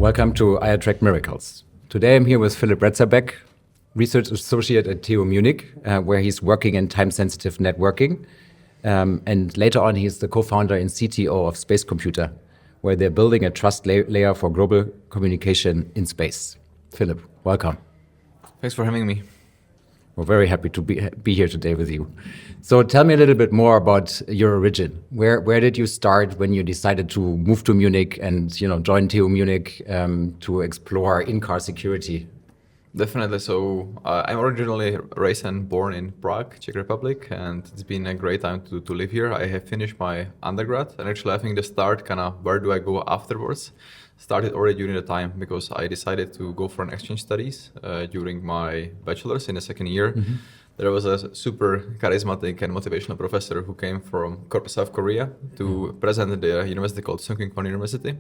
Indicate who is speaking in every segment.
Speaker 1: Welcome to I Attract Miracles. Today I'm here with Filip Rezabek, Research Associate at TU Munich, where he's working in time-sensitive networking. And later on, he's the co-founder and CTO of SpaceComputer, where they're building a trust layer for global communication in space. Filip, welcome.
Speaker 2: Thanks for having me.
Speaker 1: We're very happy to be here today with you. So tell me a little bit more about your origin. Where did you start when you decided to move to Munich and join TU Munich to explore in-car security?
Speaker 2: Definitely. So I'm originally raised and born in Prague, Czech Republic, and it's been a great time to live here. I have finished my undergrad, and actually I think the start, where do I go afterwards, started already during the time, because I decided to go for an exchange studies during my bachelor's in the second year. Mm-hmm. There was a super charismatic and motivational professor who came from South Korea to present at the university called Sungkyunkwan University.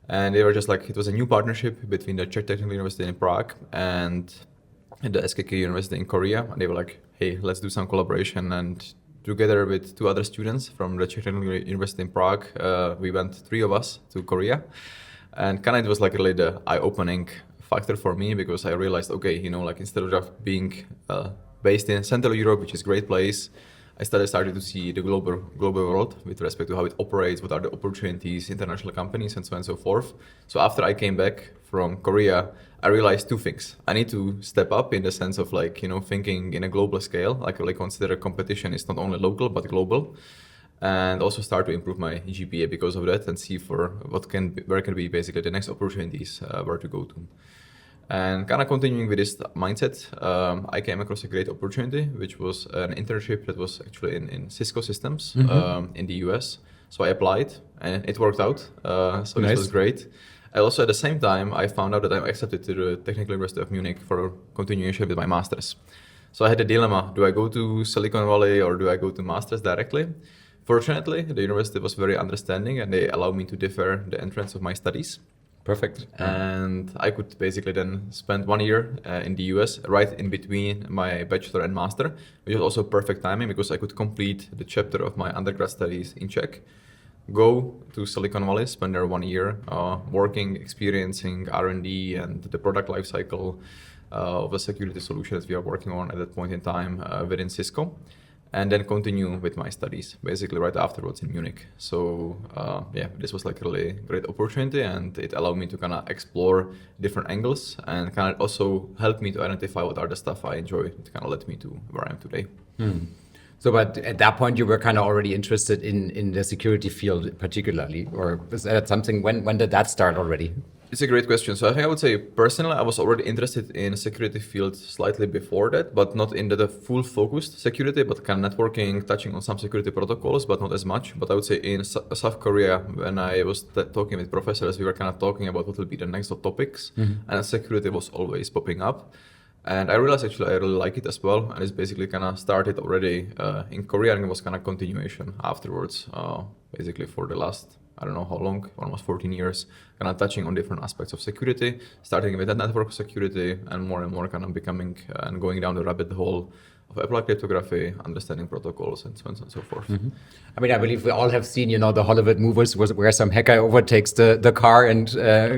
Speaker 2: And they were just like, it was a new partnership between the Czech Technical University in Prague and the SKK University in Korea. And they were like, hey, let's do some collaboration. And together with two other students from the Czech Technical University in Prague, we went, three of us, to Korea. And it was like really the eye-opening factor for me, because I realized, okay, instead of just being based in Central Europe, which is a great place, I started to see the global world with respect to how it operates, what are the opportunities, international companies, and so on and so forth. So after I came back from Korea, I realized two things. I need to step up in the sense of thinking in a global scale, like consider competition is not only local but global, and also start to improve my GPA because of that, and see for where can be basically the next opportunities where to go to. And continuing with this mindset, I came across a great opportunity, which was an internship that was actually in Cisco Systems in the US. So I applied and it worked out. So nice. This was great. I also, at the same time, I found out that I'm accepted to the Technical University of Munich for continuation with my master's. So I had a dilemma. Do I go to Silicon Valley or do I go to master's directly? Fortunately, the university was very understanding and they allowed me to defer the entrance of my studies.
Speaker 1: Perfect.
Speaker 2: And I could basically then spend 1 year in the US, right in between my bachelor and master, which was also perfect timing because I could complete the chapter of my undergrad studies in Czech, go to Silicon Valley, spend there 1 year working, experiencing R&D and the product lifecycle of the security solutions we are working on at that point in time within Cisco. And then continue with my studies, basically right afterwards in Munich. So this was like a really great opportunity, and it allowed me to explore different angles, and also helped me to identify what are the stuff I enjoy. It led me to where I am today.
Speaker 1: So, but at that point, you were already interested in the security field particularly, or was that something, when did that start already?
Speaker 2: It's a great question. So I think I would say personally, I was already interested in security field slightly before that, but not in the full focused security, but networking, touching on some security protocols, but not as much. But I would say in South Korea, when I was talking with professors, we were talking about what will be the next hot topics, and security was always popping up. And I realized actually I really like it as well, and it's basically started already in Korea, and it was continuation afterwards, basically for the last, I don't know how long, almost 14 years, touching on different aspects of security, starting with that network security and more becoming and going down the rabbit hole of applied cryptography, understanding protocols, and so on and so forth.
Speaker 1: Mm-hmm. I mean, I believe we all have seen, the Hollywood movies where some hacker overtakes the car and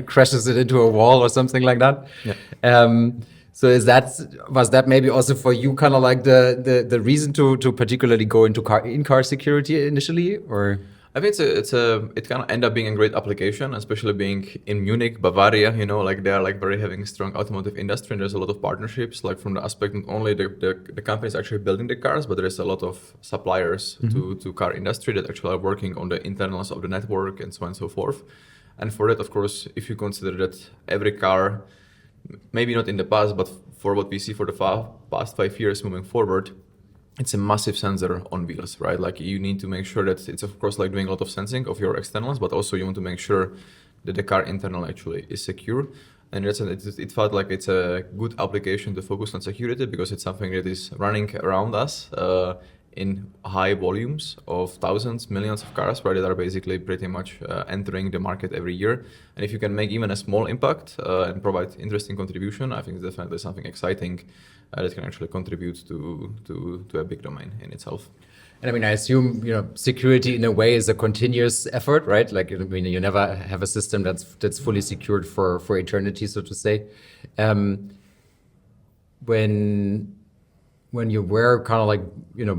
Speaker 1: crashes it into a wall or something like that.
Speaker 2: Yeah.
Speaker 1: So was that maybe also for you the reason to particularly go into in-car security initially, or?
Speaker 2: I think it end up being a great application, especially being in Munich, Bavaria. They are very having strong automotive industry, and there's a lot of partnerships, from the aspect not only the companies actually building the cars, but there is a lot of suppliers to car industry that actually are working on the internals of the network and so on and so forth. And for that, of course, if you consider that every car, maybe not in the past, but for what we see for the past 5 years moving forward, it's a massive sensor on wheels, right? You need to make sure that it's, of course, doing a lot of sensing of your externals, but also you want to make sure that the car internal actually is secure. And it felt like it's a good application to focus on security, because it's something that is running around us in high volumes of thousands, millions of cars, right, that are basically pretty much entering the market every year. And if you can make even a small impact and provide interesting contribution, I think it's definitely something exciting that can actually contribute to a big domain in itself.
Speaker 1: And I mean, I assume, security in a way is a continuous effort, right? Like, I mean, you never have a system that's fully secured for eternity, so to say. When you were kind of like,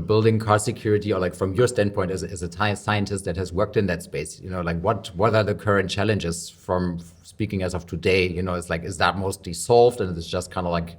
Speaker 1: building car security, or like from your standpoint as a scientist that has worked in that space, like what are the current challenges from speaking as of today? It's like, is that mostly solved and it's just kind of like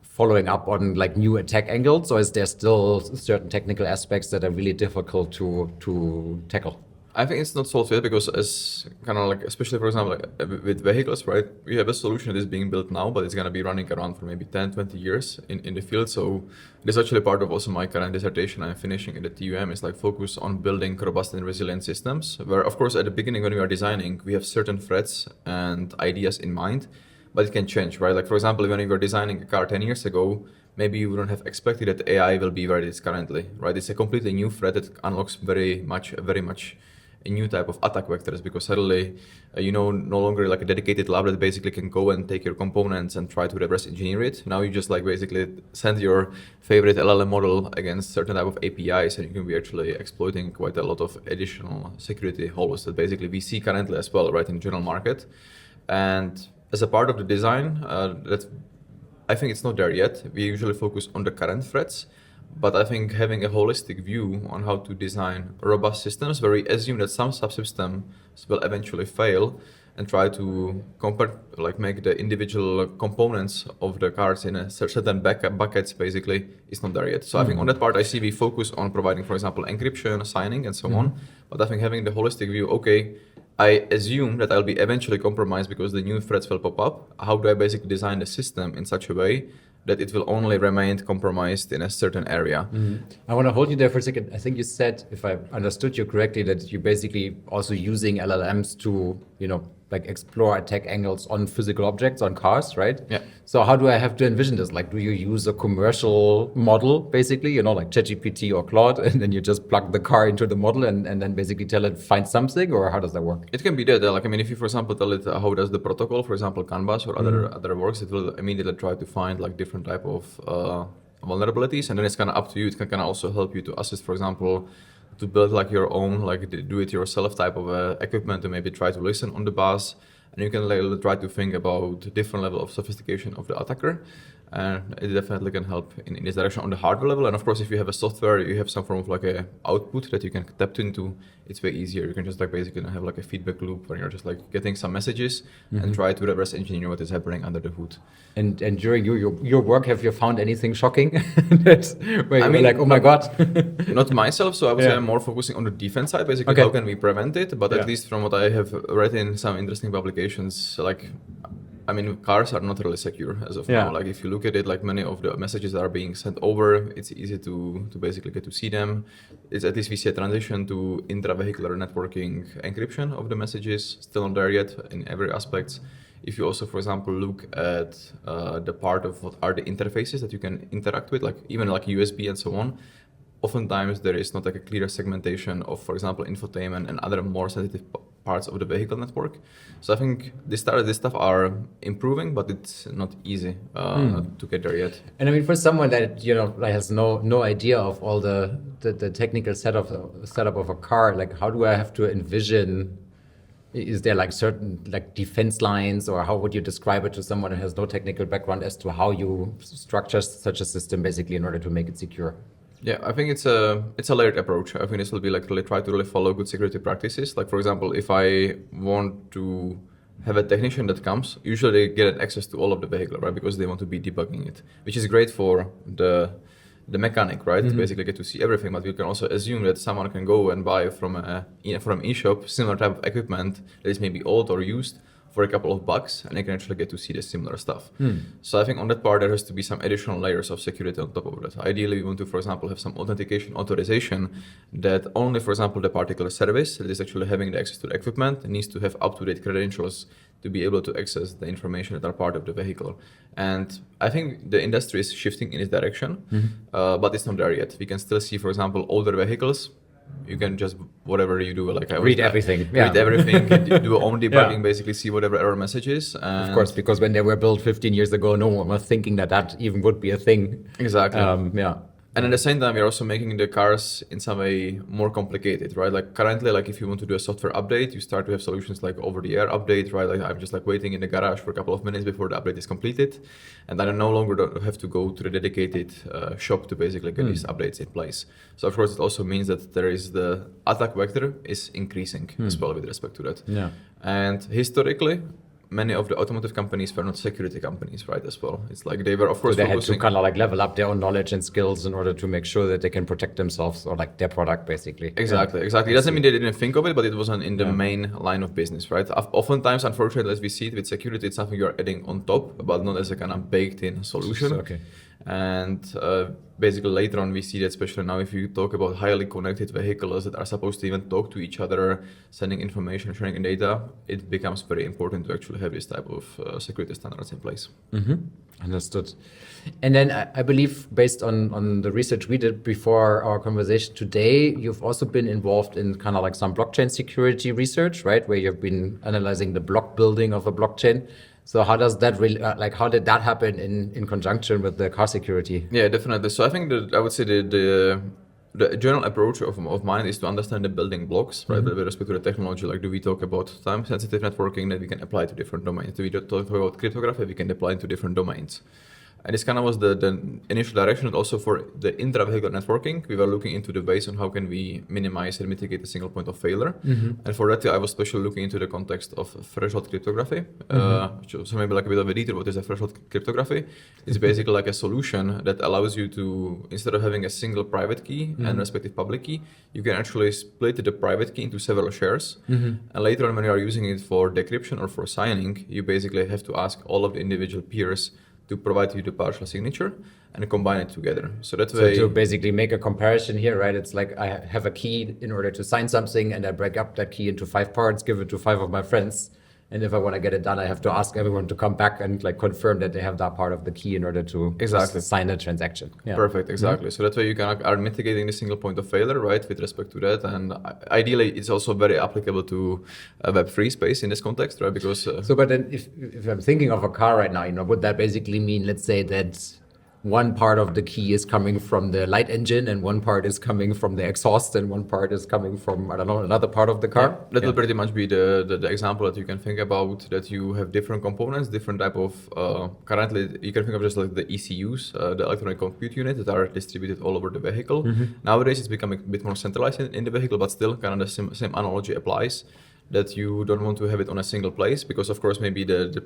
Speaker 1: following up on like new attack angles, or is there still certain technical aspects that are really difficult to tackle?
Speaker 2: I think it's not solved yet because, as kind of like, especially for example, like with vehicles, right? We have a solution that is being built now, but it's going to be running around for maybe 10, 20 years in the field. So this is actually part of also my current dissertation I'm finishing at the TUM, is like focus on building robust and resilient systems, where of course at the beginning when we are designing, we have certain threats and ideas in mind, but it can change, right? Like for example, when we were designing a car 10 years ago, maybe you wouldn't have expected that AI will be where it is currently, right? It's a completely new threat that unlocks very much a new type of attack vectors, because suddenly, no longer like a dedicated lab that basically can go and take your components and try to reverse engineer it. Now you just like basically send your favorite LLM model against certain type of APIs, and you can be actually exploiting quite a lot of additional security holes that basically we see currently as well, right, in general market. And as a part of the design, I think it's not there yet. We usually focus on the current threats, but I think having a holistic view on how to design robust systems where we assume that some subsystems will eventually fail and try to make the individual components of the cards in a certain buckets basically is not there yet. So I think on that part, I see we focus on providing, for example, encryption, signing, and so on. But I think having the holistic view, okay, I assume that I'll be eventually compromised because the new threats will pop up. How do I basically design the system in such a way that it will only remain compromised in a certain area?
Speaker 1: I want to hold you there for a second. I think you said, if I understood you correctly, that you're basically also using LLMs to, like explore attack angles on physical objects, on cars, right?
Speaker 2: Yeah.
Speaker 1: So how do I have to envision this? Like, do you use a commercial model, basically, like ChatGPT or Claude, and then you just plug the car into the model and then basically tell it, find something, or how does that work?
Speaker 2: It can be that, like, I mean, if you, for example, tell it how does the protocol, for example, CAN bus or other works, it will immediately try to find like different type of vulnerabilities, and then it's kind of up to you. It can kind of also help you to assist, for example, to build like your own, like do-it-yourself type of equipment to maybe try to listen on the bus, and you can like, try to think about different level of sophistication of the attacker. And it definitely can help in this direction on the hardware level. And of course, if you have a software, you have some form of like a output that you can tap into, it's way easier. You can just like basically have like a feedback loop where you're just like getting some messages and try to reverse engineer what is happening under the hood.
Speaker 1: And during your work, have you found anything shocking? Where you were like, oh my God.
Speaker 2: Not myself, so I would say I'm more focusing on the defense side, basically how can we prevent it, but at least from what I have read in some interesting publications, like, I mean, cars are not really secure as of now. Like if you look at it, like many of the messages that are being sent over, it's easy to basically get to see them. It's at least we see a transition to intravehicular networking encryption of the messages, still not there yet in every aspect. If you also, for example, look at the part of what are the interfaces that you can interact with, like even like USB and so on, oftentimes there is not like a clear segmentation of, for example, infotainment and other more sensitive parts of the vehicle network. So I think this stuff are improving, but it's not easy to get there yet.
Speaker 1: And I mean, for someone that has no idea of all the technical setup of a car, like how do I have to envision? Is there like certain like defense lines, or how would you describe it to someone who has no technical background as to how you structure such a system basically in order to make it secure?
Speaker 2: Yeah, I think it's a layered approach. I think this will be like really try to really follow good security practices. Like for example, if I want to have a technician that comes, usually they get access to all of the vehicle, right? Because they want to be debugging it, which is great for the mechanic, right? To basically get to see everything. But you can also assume that someone can go and buy from an e-shop similar type of equipment that is maybe old or used for a couple of bucks, and they can actually get to see the similar stuff. So I think on that part, there has to be some additional layers of security on top of that. Ideally, we want to, for example, have some authentication authorization that only, for example, the particular service that is actually having the access to the equipment needs to have up-to-date credentials to be able to access the information that are part of the vehicle. And I think the industry is shifting in this direction, but it's not there yet. We can still see, for example, older vehicles. You can just, whatever you do, like
Speaker 1: read everything.
Speaker 2: Read everything, do own debugging, basically see whatever error messages.
Speaker 1: Of course, because when they were built 15 years ago, no one was thinking that even would be a thing.
Speaker 2: Exactly. And at the same time, we're also making the cars in some way more complicated, right? Like currently, like if you want to do a software update, you start to have solutions like over-the-air update, right? Like I'm just like waiting in the garage for a couple of minutes before the update is completed, and then I no longer don't have to go to the dedicated shop to basically get these updates in place. So of course, it also means that there is the attack vector is increasing as well with respect to that.
Speaker 1: Yeah.
Speaker 2: And historically, many of the automotive companies were not security companies, right, as well. It's like they were, of course,
Speaker 1: So they had to
Speaker 2: focusing...
Speaker 1: kind of like level up their own knowledge and skills in order to make sure that they can protect themselves or like their product, basically.
Speaker 2: Exactly. It doesn't mean they didn't think of it, but it wasn't in the main line of business, right? Oftentimes, unfortunately, as we see it with security, it's something you're adding on top, but not as a kind of baked-in solution.
Speaker 1: Okay.
Speaker 2: And basically later on we see that, especially now if you talk about highly connected vehicles that are supposed to even talk to each other, sending information, sharing data, it becomes very important to actually have this type of security standards in place.
Speaker 1: Understood. And then I believe, based on the research we did before our conversation today, you've also been involved in kind of like some blockchain security research, right? Where you've been analyzing the block building of a blockchain. So how does that really, how did that happen in conjunction with the car security?
Speaker 2: Yeah, definitely. So I think that I would say the general approach of mine is to understand the building blocks, right? With respect to the technology, like do we talk about time-sensitive networking that we can apply to different domains? Do we talk about cryptography we can apply to different domains? And this kind of was the initial direction. And also for the intra-vehicle networking, we were looking into the ways on how can we minimize and mitigate a single point of failure. And for that, I was especially looking into the context of threshold cryptography. So maybe like a bit of a detail, what is a threshold cryptography? It's basically like a solution that allows you to, instead of having a single private key and respective public key, you can actually split the private key into several shares. And later on, when you are using it for decryption or for signing, you basically have to ask all of the individual peers to provide you the partial signature and combine it together. So that way...
Speaker 1: So to basically make a comparison here, right? It's like I have a key in order to sign something and I break up that key into 5 parts, give it to 5 of my friends. And if I want to get it done, I have to ask everyone to come back and like confirm that they have that part of the key in order to sign a transaction. Yeah.
Speaker 2: Perfect, exactly. So that way you can are mitigating the single point of failure, right, with respect to that. And ideally, it's also very applicable to a Web3 space in this context, right? Because
Speaker 1: so, but then if I'm thinking of a car right now, would that basically mean, let's say that one part of the key is coming from the light engine and one part is coming from the exhaust and one part is coming from, I don't know, another part of the car?
Speaker 2: Yeah, that will pretty much be the example that you can think about, that you have different components, different type of, currently you can think of just like the ECUs, the electronic compute unit that are distributed all over the vehicle. Nowadays it's becoming a bit more centralized in the vehicle, but still kind of the same analogy applies, that you don't want to have it on a single place because of course maybe the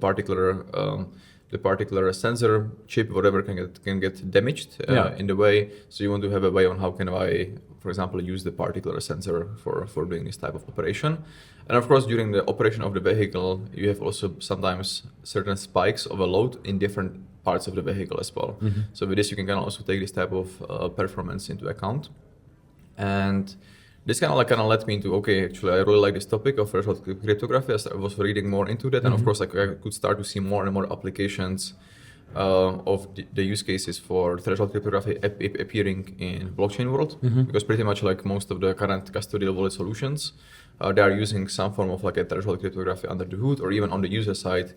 Speaker 2: particular sensor chip, whatever, can get damaged in the way. So you want to have a way on how can I, for example, use the particular sensor for doing this type of operation. And of course, during the operation of the vehicle, you have also sometimes certain spikes of a load in different parts of the vehicle as well. So with this, you can also take this type of performance into account. And this kind of led me into, okay, actually, I really like this topic of threshold cryptography. As I was reading more into that, and of course, like I could start to see more and more applications of the use cases for threshold cryptography appearing in blockchain world, because pretty much like most of the current custodial wallet solutions, they are using some form of like a threshold cryptography under the hood, or even on the user side,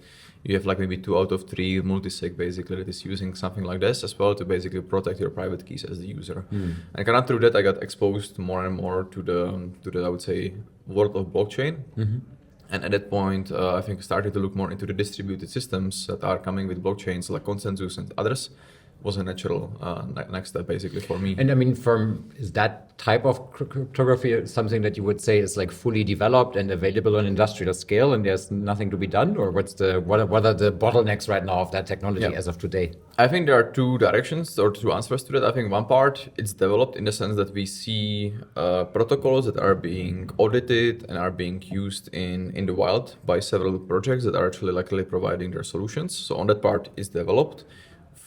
Speaker 2: you have like maybe 2 out of 3 multisig basically that is using something like this as well to basically protect your private keys as the user. And kind of through that, I got exposed more and more to the I would say world of blockchain. And at that point, I think started to look more into the distributed systems that are coming with blockchains like Consensus and others. Was a natural next step basically for me.
Speaker 1: And I mean, is that type of cryptography something that you would say is like fully developed and available on industrial scale and there's nothing to be done? Or what are the bottlenecks right now of that technology as of today?
Speaker 2: I think there are 2 directions or 2 answers to that. I think one part, it's developed in the sense that we see protocols that are being audited and are being used in the wild by several projects that are actually luckily providing their solutions. So on that part, it's developed.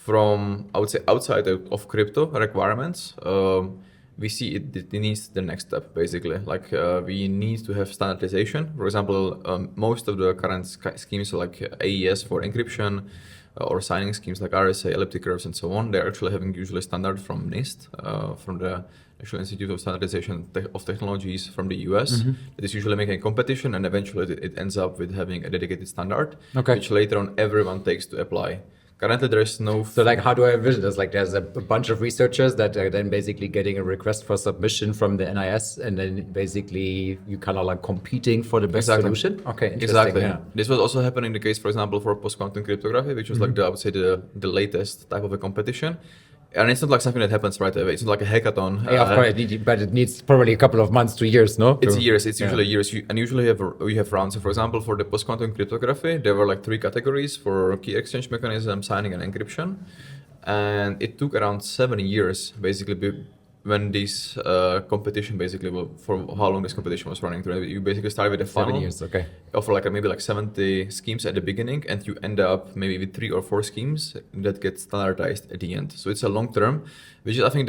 Speaker 2: From, I would say, outside of crypto requirements, we see it needs the next step, basically. Like we need to have standardization. For example, most of the current schemes like AES for encryption or signing schemes like RSA, elliptic curves, and so on, they're actually having usually standard from NIST, from the National Institute of Standardization of Technologies from the US. That is usually making a competition, and eventually it ends up with having a dedicated standard, which later on everyone takes to apply. Currently, there is no.
Speaker 1: So like, how do I envision this? Like, there's a bunch of researchers that are then basically getting a request for submission from the NIS, and then basically you kind of like competing for the best solution. Okay, interesting.
Speaker 2: Exactly.
Speaker 1: Yeah.
Speaker 2: This was also happening in the case, for example, for post-quantum cryptography, which was like I would say the latest type of a competition. And it's not like something that happens right away. It's not like a hackathon.
Speaker 1: Yeah, of course, but it needs probably a couple of months to years, no?
Speaker 2: It's years. It's usually years. And usually we have rounds. So for example, for the post-quantum cryptography, there were like 3 categories for key exchange mechanism, signing, and encryption. And it took around 7 years, basically, when this competition for how long this competition was running. You basically start with a funnel
Speaker 1: 7 years, okay.
Speaker 2: Of like maybe like 70 schemes at the beginning, and you end up maybe with 3 or 4 schemes that get standardized at the end. So it's a long term, which is I think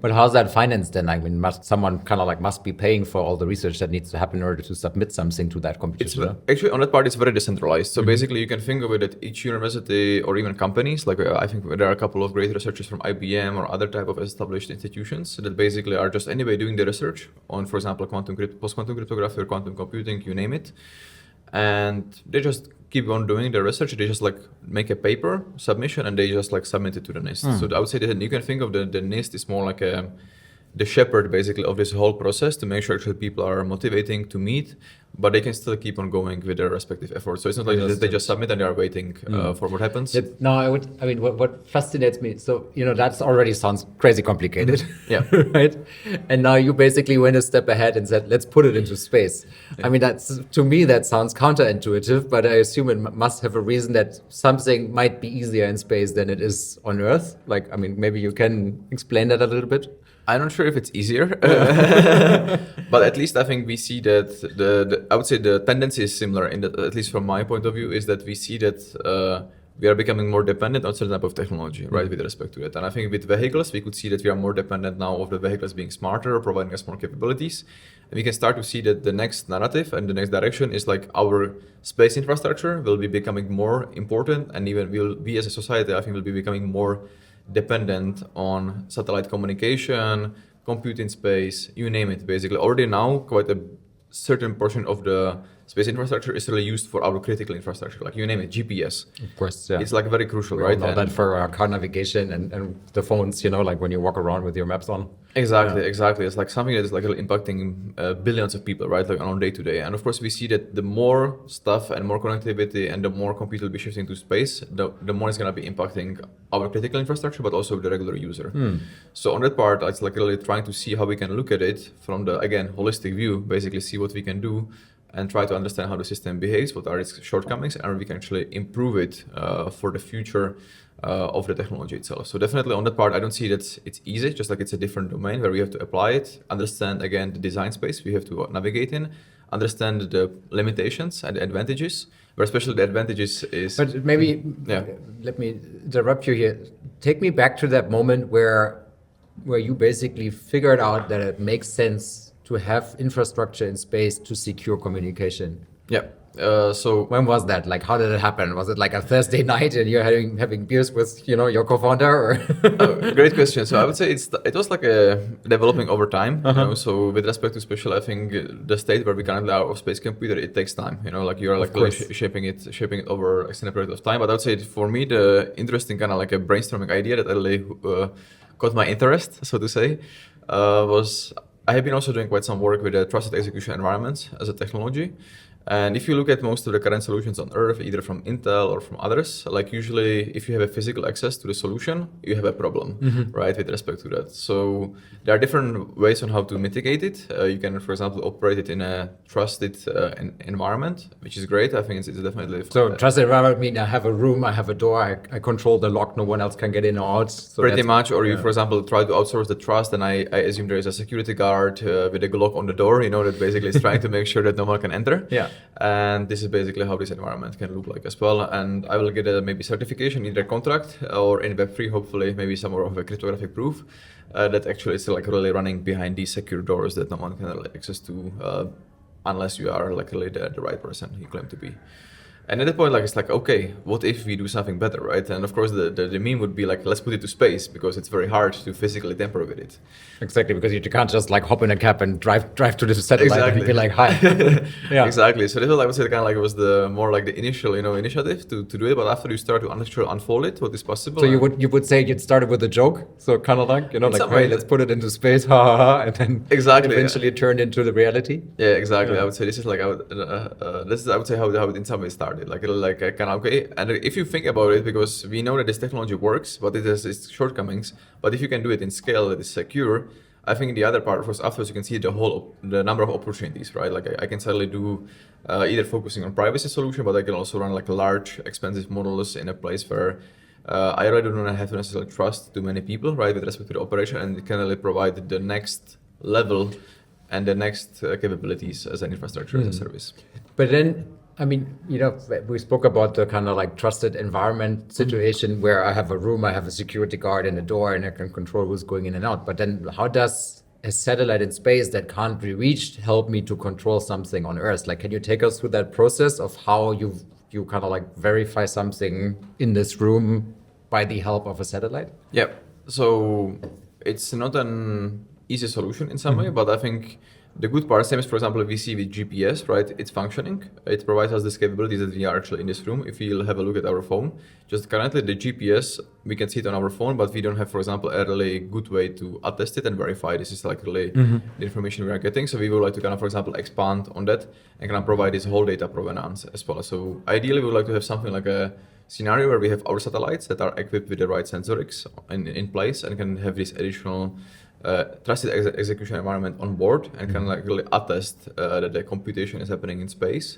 Speaker 1: But how's that financed then? I mean, someone kind of like must be paying for all the research that needs to happen in order to submit something to that competition.
Speaker 2: Actually, on that part, it's very decentralized. So basically, you can think of it that each university or even companies, like I think there are a couple of great researchers from IBM or other type of established institutions that basically are just anyway doing the research on, for example, post-quantum cryptography or quantum computing, you name it. And they just keep on doing the research. They just like make a paper submission and they just like submit it to the NIST. So I would say that you can think of the NIST is more like the shepherd basically of this whole process to make sure that people are motivating to meet, but they can still keep on going with their respective efforts. So it's not like they just submit and they are waiting for what happens.
Speaker 1: What fascinates me, so, that's already sounds crazy complicated.
Speaker 2: Yeah.
Speaker 1: Right? And now you basically went a step ahead and said, let's put it into space. Yeah. I mean, to me, that sounds counterintuitive, but I assume it must have a reason that something might be easier in space than it is on Earth. Like, I mean, maybe you can explain that a little bit?
Speaker 2: I'm not sure if it's easier, but at least I think we see that I would say the tendency is similar in that, at least from my point of view, is that we see that we are becoming more dependent on certain type of technology, right, with respect to that. And I think with vehicles, we could see that we are more dependent now of the vehicles being smarter, providing us more capabilities. And we can start to see that the next narrative and the next direction is like our space infrastructure will be becoming more important, and even we as a society, I think, will be becoming more dependent on satellite communication, compute in space, you name it, basically. Already now, quite a certain portion of the space infrastructure is really used for our critical infrastructure, like you name it, GPS.
Speaker 1: Of course, yeah.
Speaker 2: It's like very crucial,
Speaker 1: we
Speaker 2: right?
Speaker 1: Know that for our car navigation and the phones, like when you walk around with your maps on.
Speaker 2: Exactly. It's like something that is like impacting billions of people, right? Like on day to day. And of course, we see that the more stuff and more connectivity and the more compute will be shifting to space, the more it's going to be impacting our critical infrastructure, but also the regular user. So on that part, it's like really trying to see how we can look at it from the, again, holistic view, basically see what we can do and try to understand how the system behaves, what are its shortcomings, and we can actually improve it for the future of the technology itself. So definitely on that part, I don't see that it's easy, just like it's a different domain where we have to apply it, understand, again, the design space we have to navigate in, understand the limitations and the advantages, where especially the advantages is...
Speaker 1: But maybe, let me interrupt you here. Take me back to that moment where you basically figured out that it makes sense to have infrastructure in space to secure communication.
Speaker 2: Yeah. So
Speaker 1: when was that? Like, how did it happen? Was it like a Thursday night and you're having beers with your co-founder? Or
Speaker 2: great question. So I would say it was like a developing over time. So with respect to spatial, I think the state where we currently are of SpaceComputer, it takes time. Like you're like really shaping it over extended period of time. But I would say for me, the interesting kind of like a brainstorming idea that really caught my interest, so to say, was I have been also doing quite some work with the trusted execution environments as a technology. And if you look at most of the current solutions on Earth, either from Intel or from others, like usually if you have a physical access to the solution, you have a problem, right, with respect to that. So there are different ways on how to mitigate it. You can, for example, operate it in a trusted environment, which is great. I think it's definitely...
Speaker 1: So trusted environment means I have a room, I have a door, I control the lock, no one else can get in or out. So
Speaker 2: pretty much, or you, for example, try to outsource the trust, and I assume there is a security guard with a lock on the door, that basically is trying to make sure that no one can enter.
Speaker 1: Yeah.
Speaker 2: And this is basically how this environment can look like as well. And I will get a maybe certification, either contract or in Web3, hopefully, maybe some more of a cryptographic proof that actually is like really running behind these secure doors that no one can access to unless you are like really the right person you claim to be. And at that point, like, it's like, okay, what if we do something better, right? And of course, the meme would be like, let's put it to space, because it's very hard to physically tamper with it.
Speaker 1: Exactly, because you can't just like hop in a cab and drive to the satellite and be like, hi.
Speaker 2: Yeah. Exactly. So this was, I would say, kind of like, it was the more like the initial, initiative to do it. But after you start to actually unfold it, what is possible.
Speaker 1: So you would say it started with a joke, so kind of like, like, hey, let's put it into space, ha ha ha, and then eventually it turned into the reality.
Speaker 2: Yeah, exactly. I would say this is like, I would say how it in some way started. Like kind of okay. And if you think about it, because we know that this technology works, but it has its shortcomings. But if you can do it in scale that is secure, I think the other part, of course, afterwards you can see the number of opportunities, right? Like I can certainly do either focusing on privacy solution, but I can also run like large, expensive models in a place where I really do not have to necessarily trust too many people, right, with respect to the operation, and it can really provide the next level and the next capabilities as an infrastructure as a service.
Speaker 1: But then, I mean, we spoke about the kind of like trusted environment situation where I have a room, I have a security guard and a door, and I can control who's going in and out. But then how does a satellite in space that can't be reached help me to control something on Earth? Like, can you take us through that process of how you kind of like verify something in this room by the help of a satellite?
Speaker 2: Yeah. So it's not an easy solution in some way, but I think the good part, same as, for example, we see with GPS, right? It's functioning. It provides us this capabilities that we are actually in this room. If you'll have a look at our phone, just currently the GPS, we can see it on our phone, but we don't have, for example, a really good way to attest it and verify this is like really the information we are getting. So we would like to kind of, for example, expand on that and kind of provide this whole data provenance as well. So ideally, we would like to have something like a scenario where we have our satellites that are equipped with the right sensorics in place and can have this additional trusted execution environment on board and can like really attest that the computation is happening in space,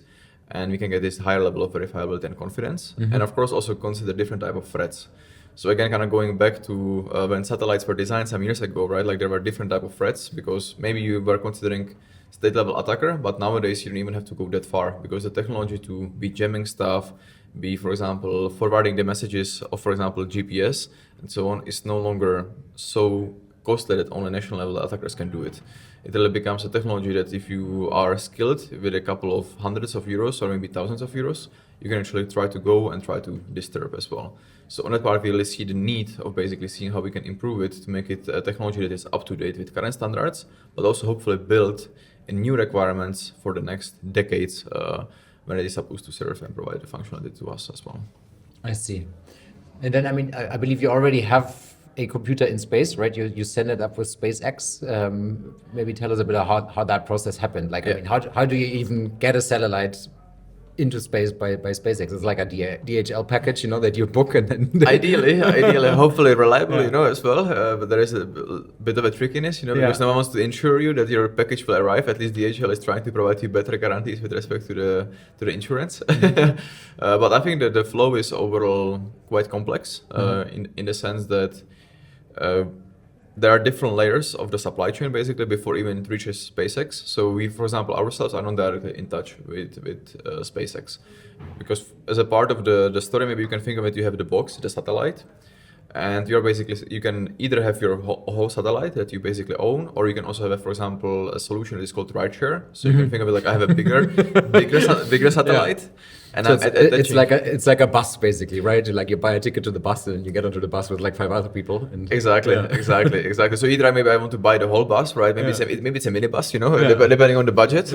Speaker 2: and we can get this higher level of verifiability and confidence. And of course also consider different type of threats. So again, kind of going back to when satellites were designed some years ago, right? Like there were different type of threats, because maybe you were considering state level attacker, but nowadays you don't even have to go that far, because the technology to be jamming stuff, be, for example, forwarding the messages of, for example, GPS and so on, is no longer so costly that only national level attackers can do it. It really becomes a technology that if you are skilled with a couple of hundreds of euros or maybe thousands of euros, you can actually try to go and try to disturb as well. So on that part, we really see the need of basically seeing how we can improve it to make it a technology that is up to date with current standards, but also hopefully build in new requirements for the next decades when it is supposed to serve and provide the functionality to us as well.
Speaker 1: I see. And then, I mean, I believe you already have a computer in space, right? You send it up with SpaceX. Maybe tell us a bit about how that process happened. Like, I mean, how do you even get a satellite into space by SpaceX? It's like a DHL package, that you book and then
Speaker 2: ideally, hopefully reliable, as well. But there is a bit of a trickiness, because no one wants to ensure you that your package will arrive. At least DHL is trying to provide you better guarantees with respect to the insurance. But I think that the flow is overall quite complex in the sense that there are different layers of the supply chain basically before even it reaches SpaceX. So we, for example, ourselves are not directly in touch with SpaceX, because as a part of the story, maybe you can think of it, you have the box, the satellite, and you can either have your whole satellite that you basically own, or you can also have, for example, a solution that is called rideshare. So you can think of it like I have a bigger satellite. Yeah.
Speaker 1: And so it's like a bus basically, right? Like you buy a ticket to the bus and you get onto the bus with like 5 other people. And
Speaker 2: exactly. So either maybe I want to buy the whole bus, right? Maybe it's a minibus, depending on the budget.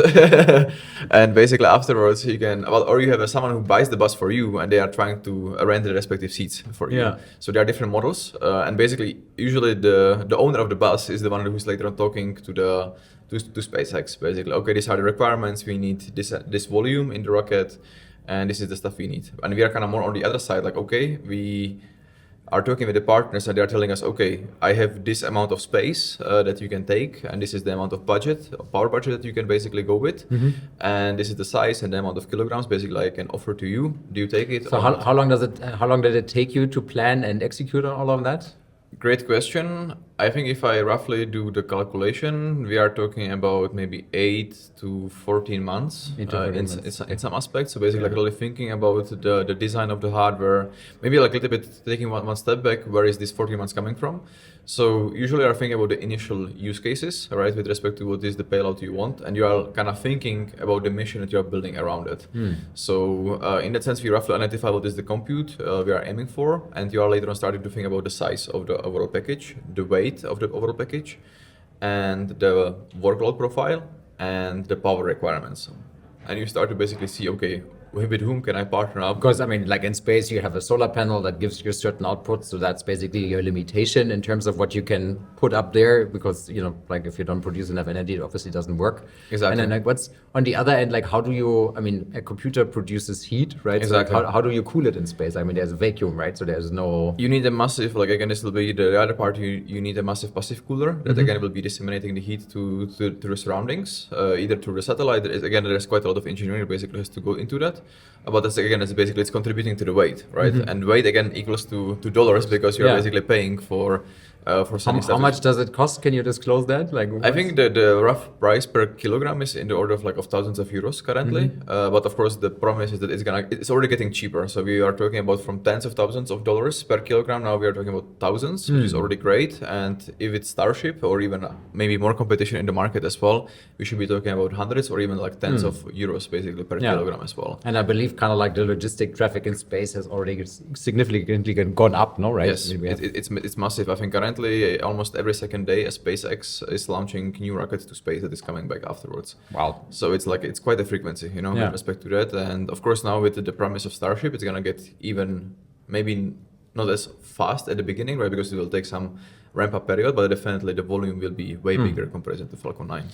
Speaker 2: And basically afterwards you can, or you have someone who buys the bus for you and they are trying to rent the respective seats for you. So there are different models, and basically usually the owner of the bus is the one who's later on talking to SpaceX. Basically, okay, these are the requirements. We need this volume in the rocket. And this is the stuff we need. And we are kind of more on the other side, like, okay, we are talking with the partners and they are telling us, okay, I have this amount of space that you can take, and this is the amount of power budget that you can basically go with. And this is the size and the amount of kilograms basically I can offer to you. Do you take it?
Speaker 1: So how long did it take you to plan and execute on all of that?
Speaker 2: Great question. I think if I roughly do the calculation, we are talking about maybe 8 to 14 months in some aspects. So basically, like really thinking about the design of the hardware, maybe like a little bit taking one step back, where is this 14 months coming from? So usually I'm thinking about the initial use cases, right, with respect to what is the payload you want, and you are kind of thinking about the mission that you are building around it. So in that sense, we roughly identify what is the compute we are aiming for, and you are later on starting to think about the size of the overall package, the weight of the overall package, and the workload profile, and the power requirements. And you start to basically see, okay, with whom can I partner up?
Speaker 1: Because I mean, like in space, you have a solar panel that gives you certain output, so that's basically your limitation in terms of what you can put up there. Because like if you don't produce enough energy, it obviously doesn't work.
Speaker 2: Exactly.
Speaker 1: And then like what's on the other end? Like how do you? I mean, a computer produces heat, right?
Speaker 2: Exactly.
Speaker 1: So how do you cool it in space? I mean, there's a vacuum, right? So there's no.
Speaker 2: You need a massive, like again, this will be the other part. You need a massive passive cooler that again will be disseminating the heat to the surroundings, either through the satellite. Again, there's quite a lot of engineering basically has to go into that. But that's again, it's contributing to the weight, right? And weight again equals to dollars because you're basically paying for sending stuff.
Speaker 1: How much does it cost? Can you disclose that? Like
Speaker 2: I think the rough price per kilogram is in the order of thousands of euros currently. But of course, the promise is that it's already getting cheaper. So we are talking about from tens of thousands of dollars per kilogram. Now we are talking about thousands, which is already great. And if it's Starship or even maybe more competition in the market as well, we should be talking about hundreds or even like tens of euros basically per kilogram as well.
Speaker 1: And I believe kind of like the logistic traffic in space has already significantly gone up, no? Right?
Speaker 2: Yes, it's massive. I think currently almost every second day a SpaceX is launching new rockets to space that is coming back afterwards.
Speaker 1: Wow.
Speaker 2: So it's quite a frequency, with respect to that. And of course now with the promise of Starship, it's gonna get even maybe not as fast at the beginning, right? Because it will take some ramp up period, but definitely the volume will be way bigger compared to Falcon 9.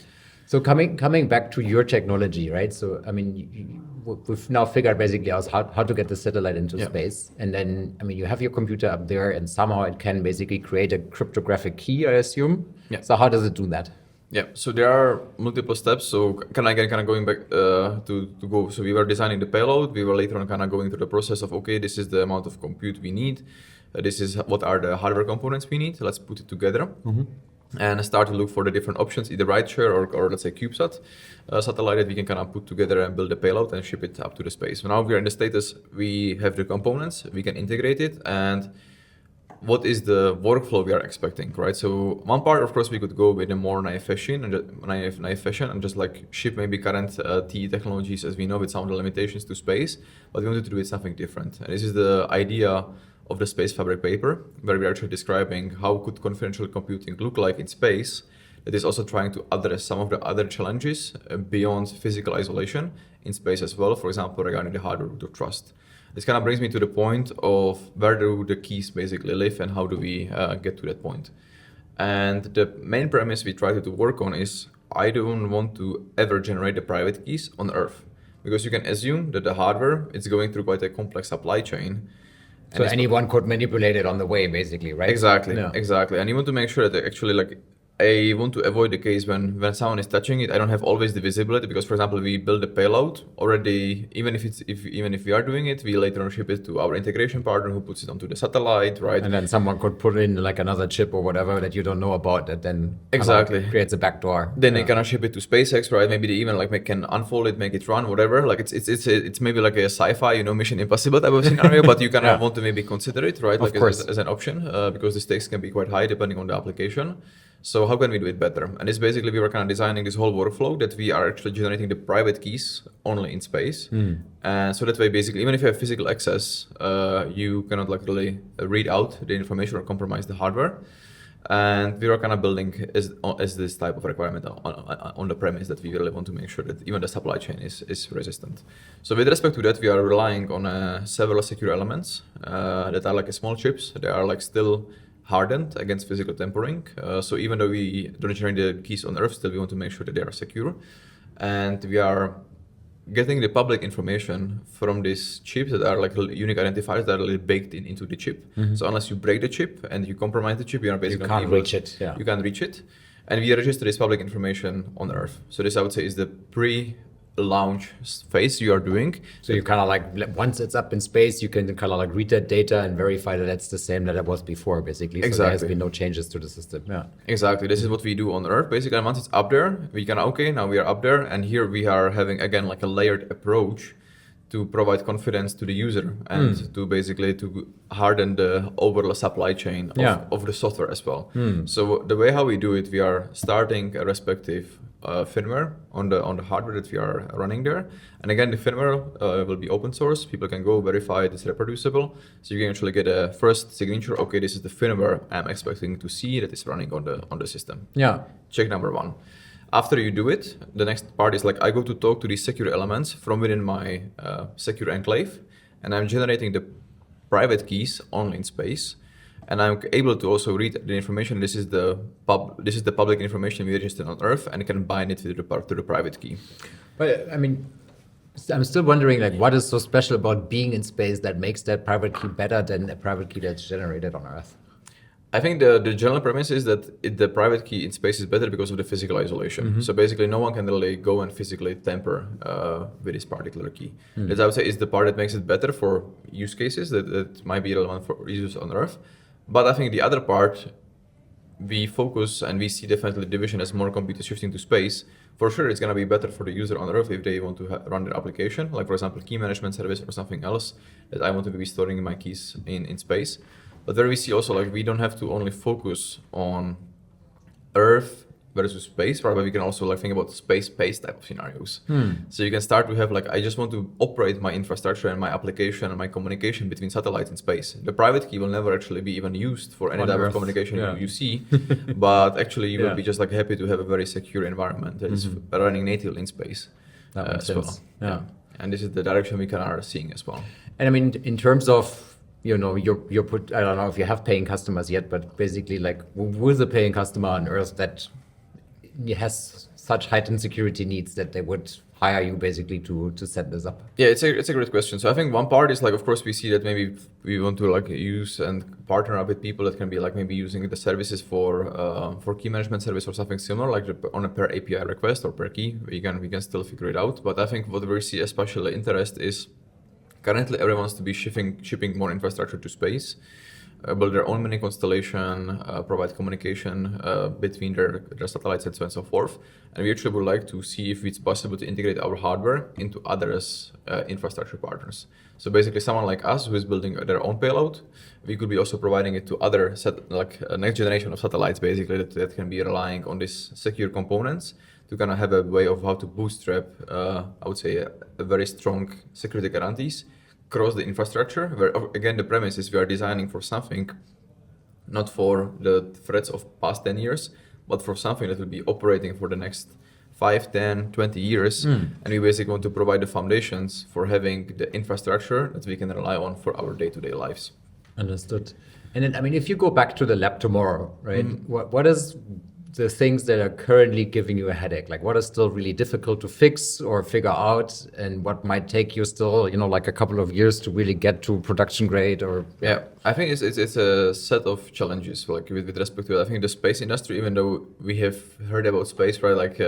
Speaker 1: So coming back to your technology, right? So I mean, we've now figured basically out how to get the satellite into space, and then I mean, you have your computer up there, and somehow it can basically create a cryptographic key, I assume.
Speaker 2: Yeah.
Speaker 1: So how does it do that?
Speaker 2: Yeah. So there are multiple steps. So kind of going back to go. So we were designing the payload. We were later on kind of going through the process of okay, this is the amount of compute we need. This is what are the hardware components we need. Let's put it together. And start to look for the different options, either rideshare or let's say CubeSat satellite that we can kind of put together and build a payload and ship it up to the space. So now we are in the status, we have the components, we can integrate it, and what is the workflow we are expecting, right? So one part, of course, we could go with a more naive fashion and just like ship maybe current TE technologies as we know with some of the limitations to space, but we wanted to do it something different. And this is the idea of the Space Fabric paper, where we are actually describing how could confidential computing look like in space that is also trying to address some of the other challenges beyond physical isolation in space as well, for example, regarding the hardware root of trust. This kind of brings me to the point of where do the keys basically live and how do we get to that point. And the main premise we try to work on is I don't want to ever generate the private keys on Earth, because you can assume that the hardware is going through quite a complex supply chain.
Speaker 1: So anyone could manipulate it on the way, basically, right?
Speaker 2: Exactly, exactly. And you want to make sure that actually, like, I want to avoid the case when someone is touching it, I don't have always the visibility because, for example, we build a payload already. Even if we are doing it, we later on ship it to our integration partner who puts it onto the satellite, right?
Speaker 1: And then someone could put in like another chip or whatever that you don't know about that then
Speaker 2: exactly
Speaker 1: creates a backdoor.
Speaker 2: Then they can ship it to SpaceX, right? Maybe they even like can unfold it, make it run, whatever. Like it's maybe like a sci-fi, Mission Impossible type of scenario, but you kind of want to maybe consider it, right? Like as an option because the stakes can be quite high depending on the application. So how can we do it better? And it's basically we were kind of designing this whole workflow that we are actually generating the private keys only in space. And so that way, basically, even if you have physical access, you cannot like really read out the information or compromise the hardware. And we were kind of building as this type of requirement on the premise that we really want to make sure that even the supply chain is resistant. So with respect to that, we are relying on several secure elements that are like small chips. They are like still hardened against physical tampering. So even though we don't generate the keys on Earth, still we want to make sure that they are secure. And we are getting the public information from these chips that are like unique identifiers that are really baked into the chip. So unless you break the chip and you compromise the chip, you are basically
Speaker 1: can't reach it.
Speaker 2: You can't reach it. And we register this public information on Earth. So this, I would say, is the launch phase you are doing.
Speaker 1: So you kind of like, once it's up in space, you can kind of like read that data and verify that that's the same that it was before, basically. So there has
Speaker 2: Exactly.
Speaker 1: been no changes to the system. Yeah.
Speaker 2: Exactly. This is what we do on Earth. Basically, and once it's up there, we can, okay, now we are up there. And here we are having, again, like a layered approach to provide confidence to the user and to basically to harden the overall supply chain of the software as well. So the way how we do it, we are starting a respective firmware on the hardware that we are running there. And again, the firmware will be open source. People can go verify it's reproducible. So you can actually get a first signature. Okay, this is the firmware I'm expecting to see that is running on the system.
Speaker 1: Yeah.
Speaker 2: Check number one. After you do it, the next part is like I go to talk to these secure elements from within my secure enclave, and I'm generating the private keys only in space, and I'm able to also read the information. This is the public information we registered on Earth, and can bind it to the private key.
Speaker 1: But I mean, I'm still wondering, like, what is so special about being in space that makes that private key better than a private key that's generated on Earth?
Speaker 2: I think the general premise is that the private key in space is better because of the physical isolation. So basically, no one can really go and physically tamper with this particular key. That I would say is the part that makes it better for use cases that might be relevant for use on Earth. But I think the other part, we focus and we see definitely the division as more computers shifting to space. For sure, it's going to be better for the user on Earth if they want to run their application, like for example, key management service or something else that I want to be storing my keys in space. But where we see also, like, we don't have to only focus on Earth versus space, right? But we can also like think about space-based type of scenarios. So you can start to have like, I just want to operate my infrastructure and my application and my communication between satellites in space. The private key will never actually be even used for any
Speaker 1: On
Speaker 2: type
Speaker 1: Earth,
Speaker 2: of communication
Speaker 1: yeah.
Speaker 2: you see, but actually you will be just like happy to have a very secure environment that is running natively in space.
Speaker 1: That makes
Speaker 2: as
Speaker 1: sense.
Speaker 2: well.
Speaker 1: Yeah.
Speaker 2: And this is the direction we are seeing as well.
Speaker 1: And I mean, in terms of, you know, you're put, I don't know if you have paying customers yet, but basically, like, who is a paying customer on Earth that has such heightened security needs that they would hire you basically to set this up?
Speaker 2: Yeah, it's a great question. So I think one part is like, of course, we see that maybe we want to like use and partner up with people that can be like maybe using the services for key management service or something similar, like on a per API request or per key. We can still figure it out. But I think what we see especially interest is currently everyone wants to be shipping more infrastructure to space, build their own mini constellation, provide communication between their satellites and so on and so forth. And we actually would like to see if it's possible to integrate our hardware into others' infrastructure partners. So basically someone like us who is building their own payload, we could be also providing it to other next generation of satellites basically that can be relying on these secure components to kind of have a way of how to bootstrap, I would say, a very strong security guarantees across the infrastructure, where again the premise is we are designing for something not for the threats of past 10 years, but for something that will be operating for the next 5, 10, 20 years. And we basically want to provide the foundations for having the infrastructure that we can rely on for our day-to-day lives.
Speaker 1: Understood. And then, I mean, if you go back to the lab tomorrow, right, what is the things that are currently giving you a headache? Like, what is still really difficult to fix or figure out, and what might take you still, you know, like a couple of years to really get to production grade? Or
Speaker 2: yeah, I think it's a set of challenges. Like with respect to it, I think the space industry, even though we have heard about space, right, like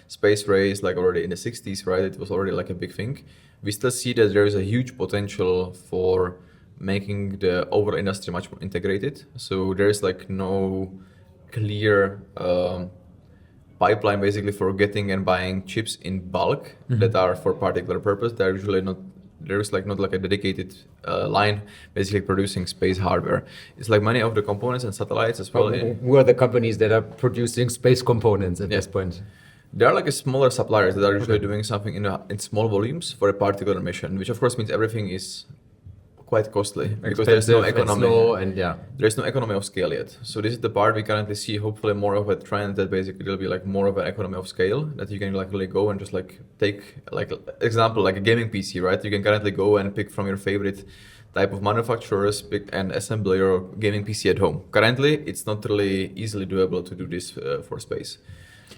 Speaker 2: space race, like already in the 60s, right, it was already like a big thing. We still see that there is a huge potential for making the overall industry much more integrated. So there is like no clear pipeline basically for getting and buying chips in bulk that are for particular purpose. They're usually not, there's like not like a dedicated line basically producing space hardware. It's like many of the components and satellites as well.
Speaker 1: Who are the companies that are producing space components at this point?
Speaker 2: There are like a smaller suppliers that are usually doing something in small volumes for a particular mission, which of course means everything is quite costly because there's no economy. There's no economy of scale yet. So this is the part we currently see hopefully more of a trend that basically will be like more of an economy of scale that you can like really go and just like take like example like a gaming PC, right? You can currently go and pick from your favorite type of manufacturers, pick and assemble your gaming PC at home. Currently, it's not really easily doable to do this for space.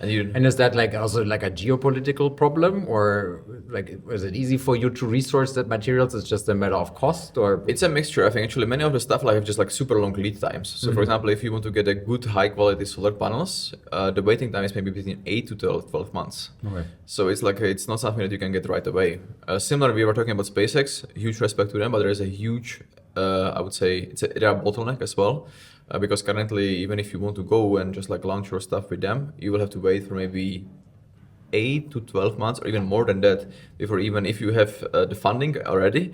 Speaker 1: And is that like also like a geopolitical problem, or like is it easy for you to resource that materials? It's just a matter of cost, or
Speaker 2: it's a mixture. I think actually many of the stuff like have just like super long lead times. So for example, if you want to get a good high quality solar panels, the waiting time is maybe between 8 to 12 months.
Speaker 1: Okay.
Speaker 2: So it's like it's not something that you can get right away. Similar, we were talking about SpaceX. Huge respect to them, but there is a huge, I would say, there are bottleneck as well. Because currently, even if you want to go and just like launch your stuff with them, you will have to wait for maybe 8 to 12 months or even more than that before, even if you have the funding already,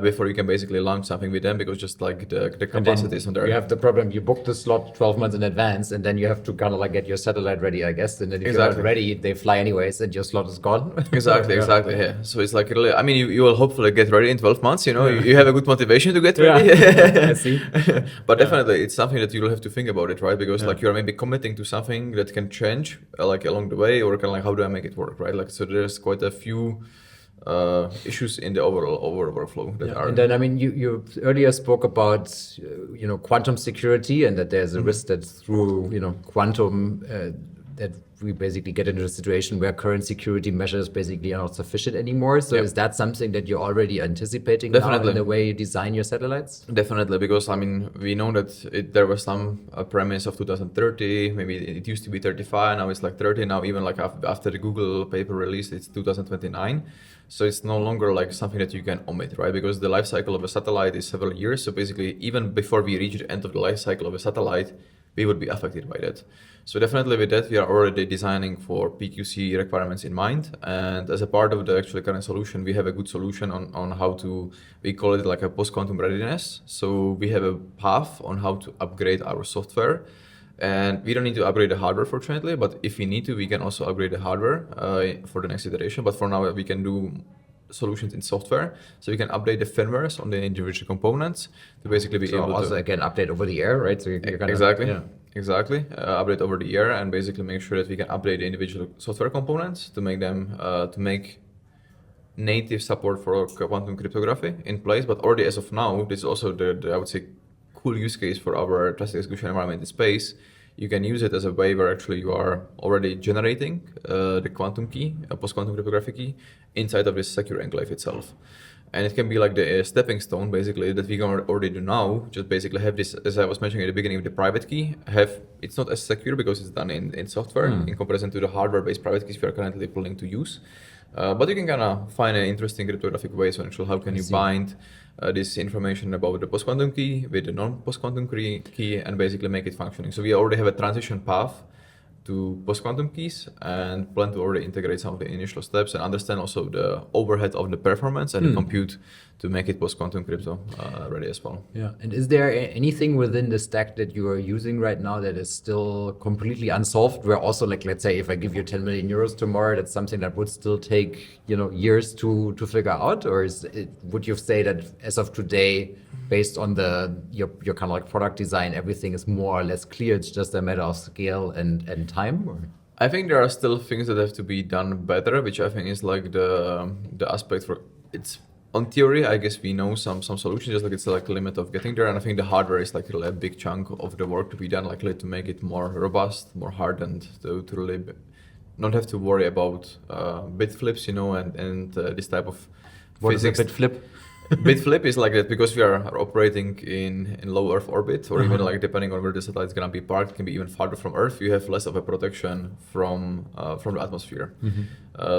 Speaker 2: before you can basically launch something with them, because just like the capacity is on there.
Speaker 1: You have the problem, you book the slot 12 months in advance, and then you have to kind of like get your satellite ready, I guess. And then if you're not ready, they fly anyways and your slot is gone.
Speaker 2: Exactly. Yeah. So it's like really, I mean, you will hopefully get ready in 12 months, you have a good motivation to get ready.
Speaker 1: I see.
Speaker 2: But definitely it's something that you will have to think about it, right? Because like you're maybe committing to something that can change like along the way, or kind of like how do I make it work, right? Like, so there's quite a few issues in the overall workflow that are.
Speaker 1: And then, I mean, you earlier spoke about, quantum security, and that there's a risk that through, quantum, that we basically get into a situation where current security measures basically are not sufficient anymore. So is that something that you're already anticipating now in the way you design your satellites?
Speaker 2: Definitely, because I mean, we know that there was some premise of 2030, maybe it used to be 35, now it's like 30, now even like after the Google paper release, it's 2029. So it's no longer like something that you can omit, right? Because the life cycle of a satellite is several years. So basically, even before we reach the end of the life cycle of a satellite, we would be affected by that. So definitely with that, we are already designing for PQC requirements in mind. And as a part of the actually current solution, we have a good solution on how to, we call it like a post-quantum readiness. So we have a path on how to upgrade our software. And we don't need to upgrade the hardware, fortunately, but if we need to, we can also upgrade the hardware for the next iteration. But for now, we can do solutions in software, so we can update the firmwares on the individual components to basically be able
Speaker 1: also
Speaker 2: to
Speaker 1: again update over the air, right? So you're gonna,
Speaker 2: exactly update over the air, and basically make sure that we can update the individual software components to make them to make native support for quantum cryptography in place. But already as of now, this is also the I would say cool use case for our trusted execution environment in space. You can use it as a way where actually you are already generating the quantum key, a post-quantum cryptographic key, inside of this secure enclave itself. And it can be like the stepping stone, basically, that we can already do now. Just basically have this, as I was mentioning at the beginning, the private key. It's not as secure because it's done in software in comparison to the hardware-based private keys we are currently planning to use. But you can kind of find an interesting cryptographic way. So actually, how can you bind this information about the post-quantum key with the non-post-quantum key and basically make it functioning. So we already have a transition path to post-quantum keys and plan to already integrate some of the initial steps and understand also the overhead of the performance and the compute to make it post-quantum crypto ready as well.
Speaker 1: Yeah, and is there anything within the stack that you are using right now that is still completely unsolved? Where also, like, let's say if I give you 10 million euros tomorrow, that's something that would still take, years to figure out? Or would you say that as of today, based on your kind of like product design, everything is more or less clear? It's just a matter of scale and time? Or?
Speaker 2: I think there are still things that have to be done better, which I think is like the aspect for it's. On theory, I guess we know some solutions, just like it's like a limit of getting there. And I think the hardware is like really a big chunk of the work to be done, like to make it more robust, more hardened, to really not have to worry about bit flips, and this type of
Speaker 1: what
Speaker 2: physics.
Speaker 1: Is a bit flip?
Speaker 2: Bit flip is like that because we are operating in low Earth orbit, or even like depending on where the satellite is gonna be parked, it can be even farther from Earth. You have less of a protection from the atmosphere.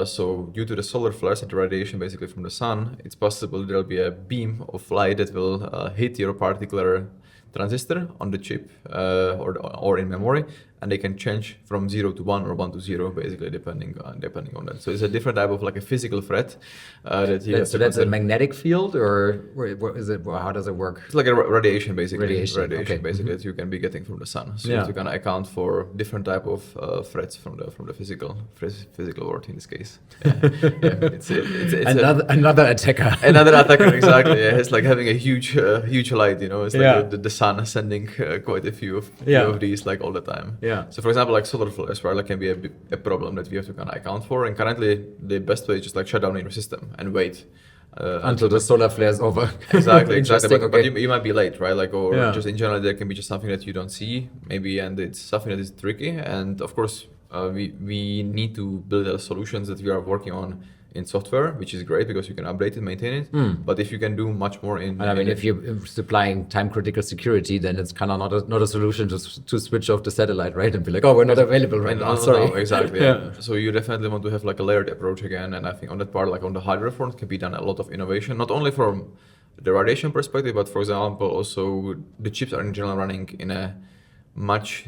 Speaker 2: So due to the solar flares and the radiation basically from the sun, it's possible there'll be a beam of light that will hit your particular transistor on the chip or in memory, and they can change from 0 to 1 or 1 to 0 basically depending on that. So it's a different type of like a physical threat that you have to
Speaker 1: So that's
Speaker 2: consider.
Speaker 1: a magnetic field, or what is it? How does it work?
Speaker 2: It's like a radiation basically.
Speaker 1: Radiation, okay.
Speaker 2: Basically that you can be getting from the sun. So you have to kind of account for different type of threats from the physical world in this case. It's
Speaker 1: another attacker.
Speaker 2: Another attacker, exactly. Yeah. It's like having a huge light. It's like the sun sending quite a few of these like all the time.
Speaker 1: Yeah.
Speaker 2: So for example, like solar flares, right, like can be a problem that we have to kind of account for. And currently, the best way is just like shut down your system and wait
Speaker 1: until the solar flare is over.
Speaker 2: Exactly. But
Speaker 1: Okay.
Speaker 2: you might be late, right? Like, or just in general, there can be just something that you don't see, maybe, and it's something that is tricky. And of course, we need to build solutions that we are working on in software, which is great because you can update it, maintain it. But if you can do much more in,
Speaker 1: I mean, if you're supplying time-critical security, then it's kind of not a solution to switch off the satellite, right? And be like, oh, we're not available right now. Sorry.
Speaker 2: No, exactly. Yeah. So you definitely want to have like a layered approach again. And I think on that part, like on the hardware front, can be done a lot of innovation, not only from the radiation perspective, but for example, also the chips are in general running in a much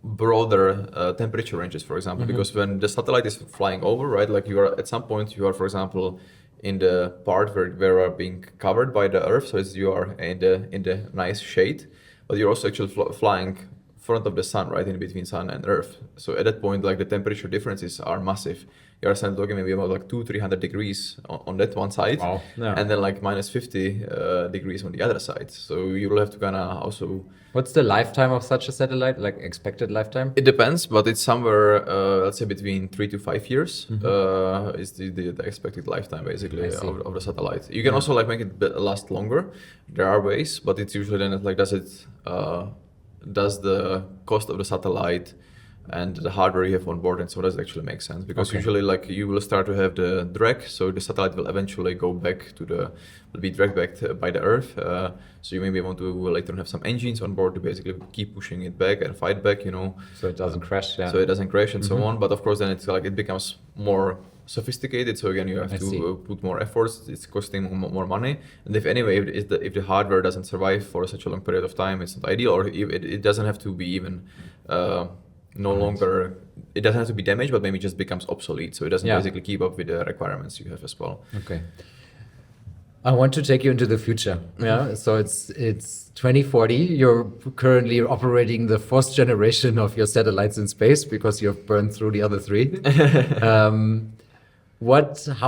Speaker 2: broader temperature ranges, for example, because when the satellite is flying over, right, like you are at some point, you are, for example, in the part where you are being covered by the Earth, so you are in the nice shade, but you're also actually flying front of the sun, right, in between sun and Earth. So at that point, like the temperature differences are massive. You're talking maybe about like 200-300 degrees on that one side,
Speaker 1: Wow. Yeah.
Speaker 2: and then like minus 50 degrees on the other side. So you will have to kind of also.
Speaker 1: What's the lifetime of such a satellite, like expected lifetime?
Speaker 2: It depends, but it's somewhere, let's say between 3 to 5 years is the expected lifetime basically of the satellite. You can also like make it last longer. There are ways, but it's usually then like does the cost of the satellite and the hardware you have on board and so does it actually make sense? Because usually like you will start to have the drag, so the satellite will eventually go back will be dragged back by the Earth. So you maybe want to later on have some engines on board to basically keep pushing it back and fight back,
Speaker 1: So it doesn't crash. Yeah.
Speaker 2: So it doesn't crash and so on. But of course then it's like it becomes more sophisticated. So again, you have to put more efforts. It's costing more money. And if anyway, if the hardware doesn't survive for such a long period of time, it's not ideal. Or it doesn't have to be even no longer. It doesn't have to be damaged, but maybe just becomes obsolete. So it doesn't basically keep up with the requirements you have as well.
Speaker 1: Okay. I want to take you into the future. Yeah. So it's 2040. You're currently operating the fourth generation of your satellites in space because you've burned through the other three. How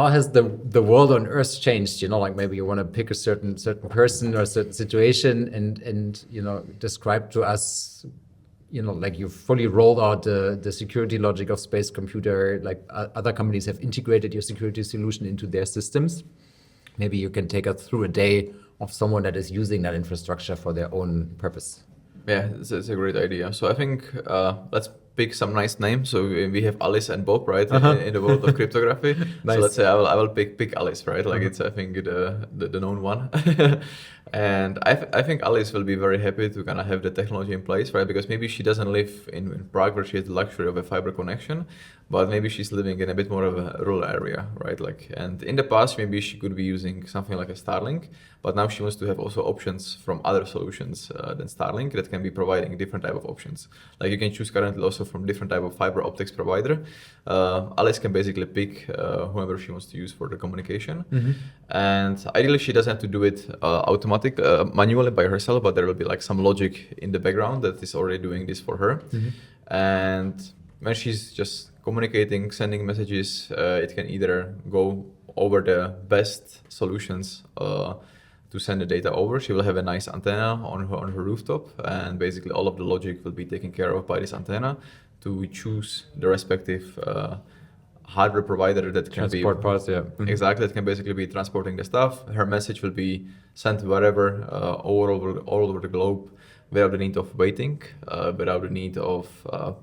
Speaker 1: has the world on Earth changed? Like maybe you want to pick a certain person or a certain situation and describe to us, like you've fully rolled out the security logic of SpaceComputer, like other companies have integrated your security solution into their systems. Maybe you can take us through a day of someone that is using that infrastructure for their own purpose.
Speaker 2: Yeah, it's a great idea. So I think let's pick some nice names. So we have Alice and Bob, right, in the world of cryptography. Nice. So let's say I will pick Alice, right? Like it's I think the known one. And I think Alice will be very happy to kind of have the technology in place, right? Because maybe she doesn't live in Prague where she has the luxury of a fiber connection, but maybe she's living in a bit more of a rural area, right? Like, and in the past, maybe she could be using something like a Starlink, but now she wants to have also options from other solutions than Starlink that can be providing different type of options. Like you can choose currently also from different type of fiber optics provider. Alice can basically pick whoever she wants to use for the communication. And ideally she doesn't have to do it manually by herself, but there will be like some logic in the background that is already doing this for her. And when she's just communicating, sending messages, it can either go over the best solutions to send the data over. She will have a nice antenna on her rooftop, and basically all of the logic will be taken care of by this antenna to choose the respective hardware provider that can
Speaker 1: transport parts,
Speaker 2: exactly, that can basically be transporting the stuff. Her message will be sent wherever, all over the globe, without the need of waiting, without the need of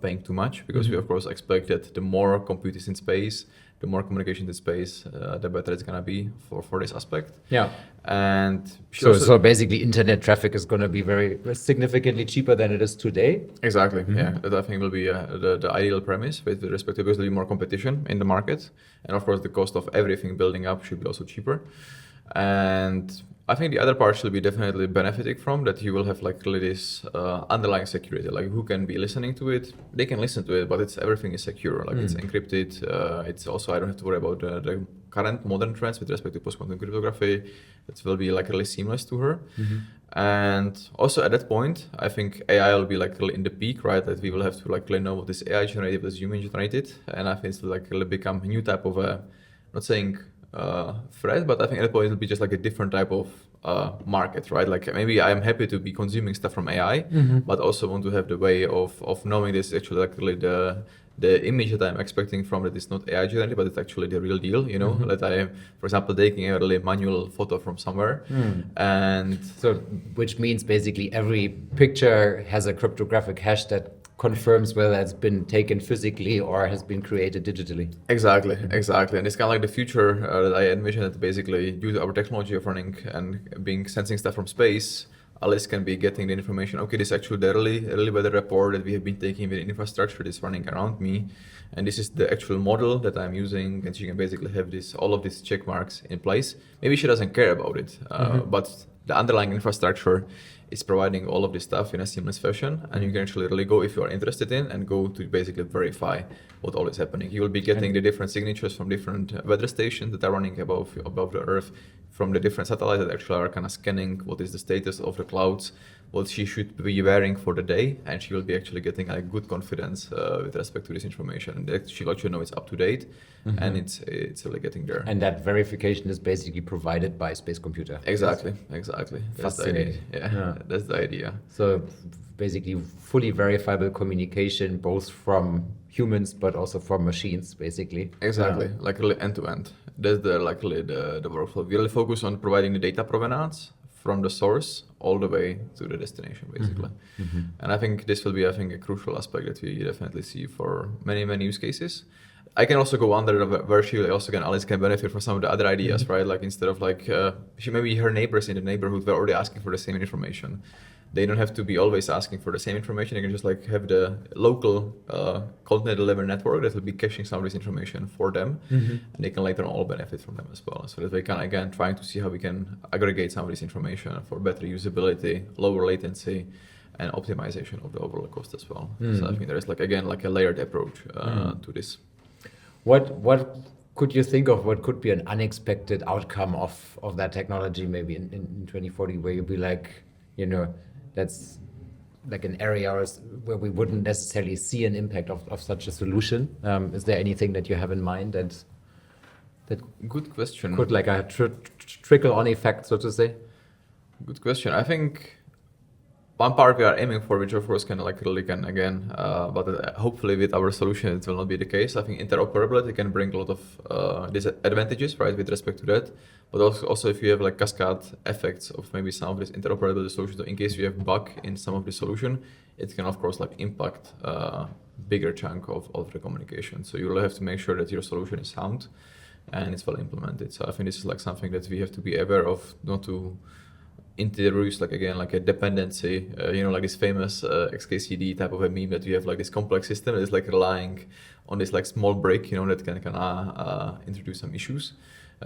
Speaker 2: paying too much, because we of course expect that the more compute is in space, the more communication in space, the better it's gonna be for this aspect.
Speaker 1: Yeah.
Speaker 2: And
Speaker 1: so basically internet traffic is gonna be very significantly cheaper than it is today.
Speaker 2: Exactly. Yeah, that I think will be the ideal premise with respect to, because there will be more competition in the market, and of course the cost of everything building up should be also cheaper. And I think the other part should be definitely benefiting from that. You will have like really this underlying security, like who can be listening to it. They can listen to it, but everything is secure. Like it's encrypted. It's also, I don't have to worry about the current modern trends with respect to post-quantum cryptography. It will be like really seamless to her. And also at that point, I think AI will be like really in the peak, right? That we will have to like really know what is AI generated, what is human generated, and I think it's like really become a new type of not saying threat, but I think at that point it'll be just like a different type of market, right? Like maybe I'm happy to be consuming stuff from AI, but also want to have the way of knowing this actually like really the image that I'm expecting from it is not AI generated, but it's actually the real deal, you know, that I am, for example, taking a really manual photo from somewhere. And
Speaker 1: so, which means basically every picture has a cryptographic hash that confirms whether it's been taken physically or has been created digitally.
Speaker 2: Exactly. And it's kind of like the future that I envision, that basically due to our technology of running and being sensing stuff from space, Alice can be getting the information, okay, this is actually the really weather report that we have been taking with infrastructure that's running around me. And this is the actual model that I'm using. And she can basically have all of these check marks in place. Maybe she doesn't care about it, but the underlying infrastructure is providing all of this stuff in a seamless fashion, and you can actually really go, if you are interested in, and go to basically verify what all is happening. You will be getting the different signatures from different weather stations that are running above the Earth, from the different satellites that actually are kind of scanning what is the status of the clouds, what she should be wearing for the day, and she will be actually getting a good confidence with respect to this information. And she'll actually know it's up to date, and it's really getting there.
Speaker 1: And that verification is basically provided by SpaceComputer.
Speaker 2: Exactly. That's the idea.
Speaker 1: Yeah.
Speaker 2: That's the idea.
Speaker 1: So basically fully verifiable communication, both from humans but also from machines, basically.
Speaker 2: Exactly, like really end to end. That's the workflow. We really focus on providing the data provenance from the source all the way to the destination, basically. And I think this will be, a crucial aspect that we definitely see for many use cases. I can also go under where she also Alice can benefit from some of the other ideas, right? Like instead of maybe her neighbors in the neighborhood were already asking for the same information. They don't have to be always asking for the same information. They can just have the local continental level network that will be caching some of this information for them, and they can later on all benefit from them as well. So that we can, again, trying to see how we can aggregate some of this information for better usability, lower latency, and optimization of the overall cost as well. So I think there is a layered approach to this.
Speaker 1: What could you think of? What could be an unexpected outcome of that technology, maybe in 2040, where you'd be that's like an area where we wouldn't necessarily see an impact of such a solution? Is there anything that you have in mind that
Speaker 2: Good question.
Speaker 1: could like a trickle-on effect, so to say?
Speaker 2: Good question. I think one part we are aiming for, which of course but hopefully with our solution it will not be the case. I think interoperability can bring a lot of disadvantages, right, with respect to that. But also if you have cascade effects of maybe some of these interoperability solutions, so in case you have bug in some of the solution, it can of course impact bigger chunk of the communication. So you really have to make sure that your solution is sound and it's well implemented. So I think this is something that we have to be aware of, not to introduce a dependency, this famous XKCD type of a meme that you have this complex system that is relying on this small break, that can introduce some issues.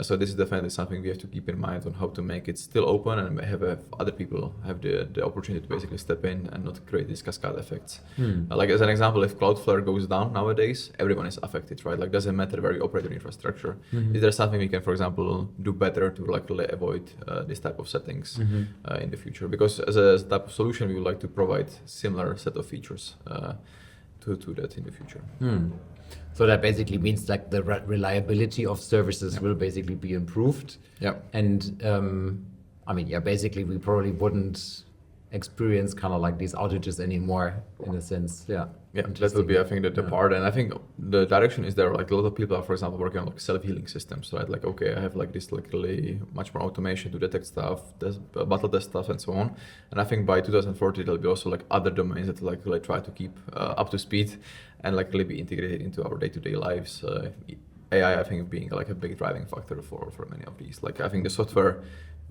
Speaker 2: So this is definitely something we have to keep in mind on how to make it still open and have other people have the opportunity to basically step in and not create these cascade effects. As an example, if Cloudflare goes down nowadays, everyone is affected, right? Doesn't matter where you operate your infrastructure. Is there something we can, for example, do better to really avoid this type of settings in the future? Because as a type of solution, we would like to provide similar set of features to that in the future.
Speaker 1: So that basically means the reliability of services will basically be improved.
Speaker 2: Yeah.
Speaker 1: And basically we probably wouldn't experience these outages anymore in a sense. Yeah.
Speaker 2: Yeah, that will be, I think, the part. And I think the direction is there. A lot of people are, for example, working on self-healing systems, right? Okay, I have this really much more automation to detect stuff, battle test stuff, and so on. And I think by 2040, there'll be also other domains that really try to keep up to speed and really be integrated into our day-to-day lives. AI, I think, being a big driving factor for many of these. I think the software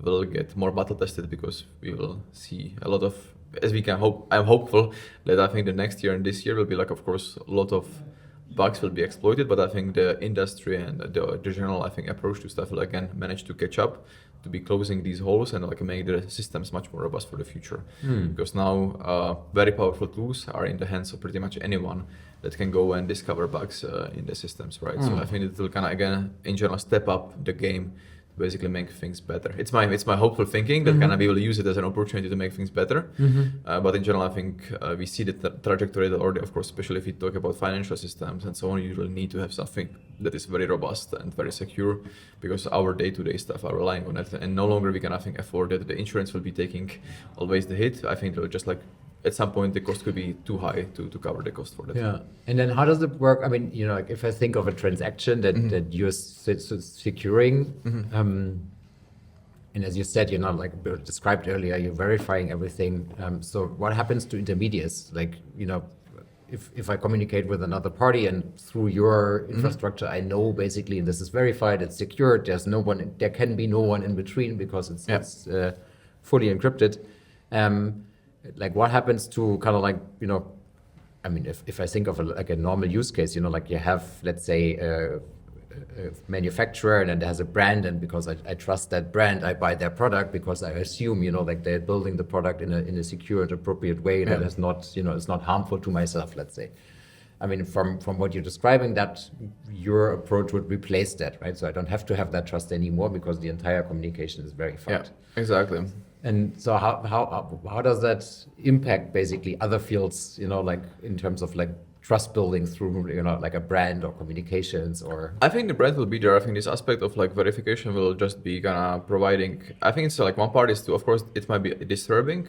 Speaker 2: will get more battle tested because we will see a lot of, as we can hope. I'm hopeful that I think the next year and this year will be of course a lot of bugs will be exploited, but I think the industry and the general approach to stuff will again manage to catch up to be closing these holes and make the systems much more robust for the future. Because now very powerful tools are in the hands of pretty much anyone that can go and discover bugs in the systems, right? So I think it will again in general step up the game, basically make things better. It's my hopeful thinking that we will use it as an opportunity to make things better. But in general, I think we see the trajectory that already, of course, especially if you talk about financial systems and so on, you really need to have something that is very robust and very secure, because our day-to-day stuff are relying on it, and no longer we can afford that the insurance will be taking always the hit. I think they'll just at some point the cost could be too high to cover the cost for that.
Speaker 1: Yeah. And then how does it work? If I think of a transaction that you're securing, and as you said, described earlier, you're verifying everything. So what happens to intermediates? if I communicate with another party and through your infrastructure, I know basically this is verified, it's secured, there can be no one in between because it's fully encrypted. Like what happens to kind of like, I mean, if I think of a normal use case, like you have, let's say, a manufacturer and it has a brand, and because I trust that brand, I buy their product because I assume, like they're building the product in a secure and appropriate way that is not, is not harmful to myself, let's say. I mean, from what you're describing, that your approach would replace that, right? So I don't have to have that trust anymore because the entire communication is verified.
Speaker 2: Yeah, exactly.
Speaker 1: And so how does that impact basically other fields, like in terms of like trust building through, like a brand or communications or?
Speaker 2: I think the brand will be there. I think this aspect of like verification will just be gonna providing, I think it's like one part is to, of course, it might be disturbing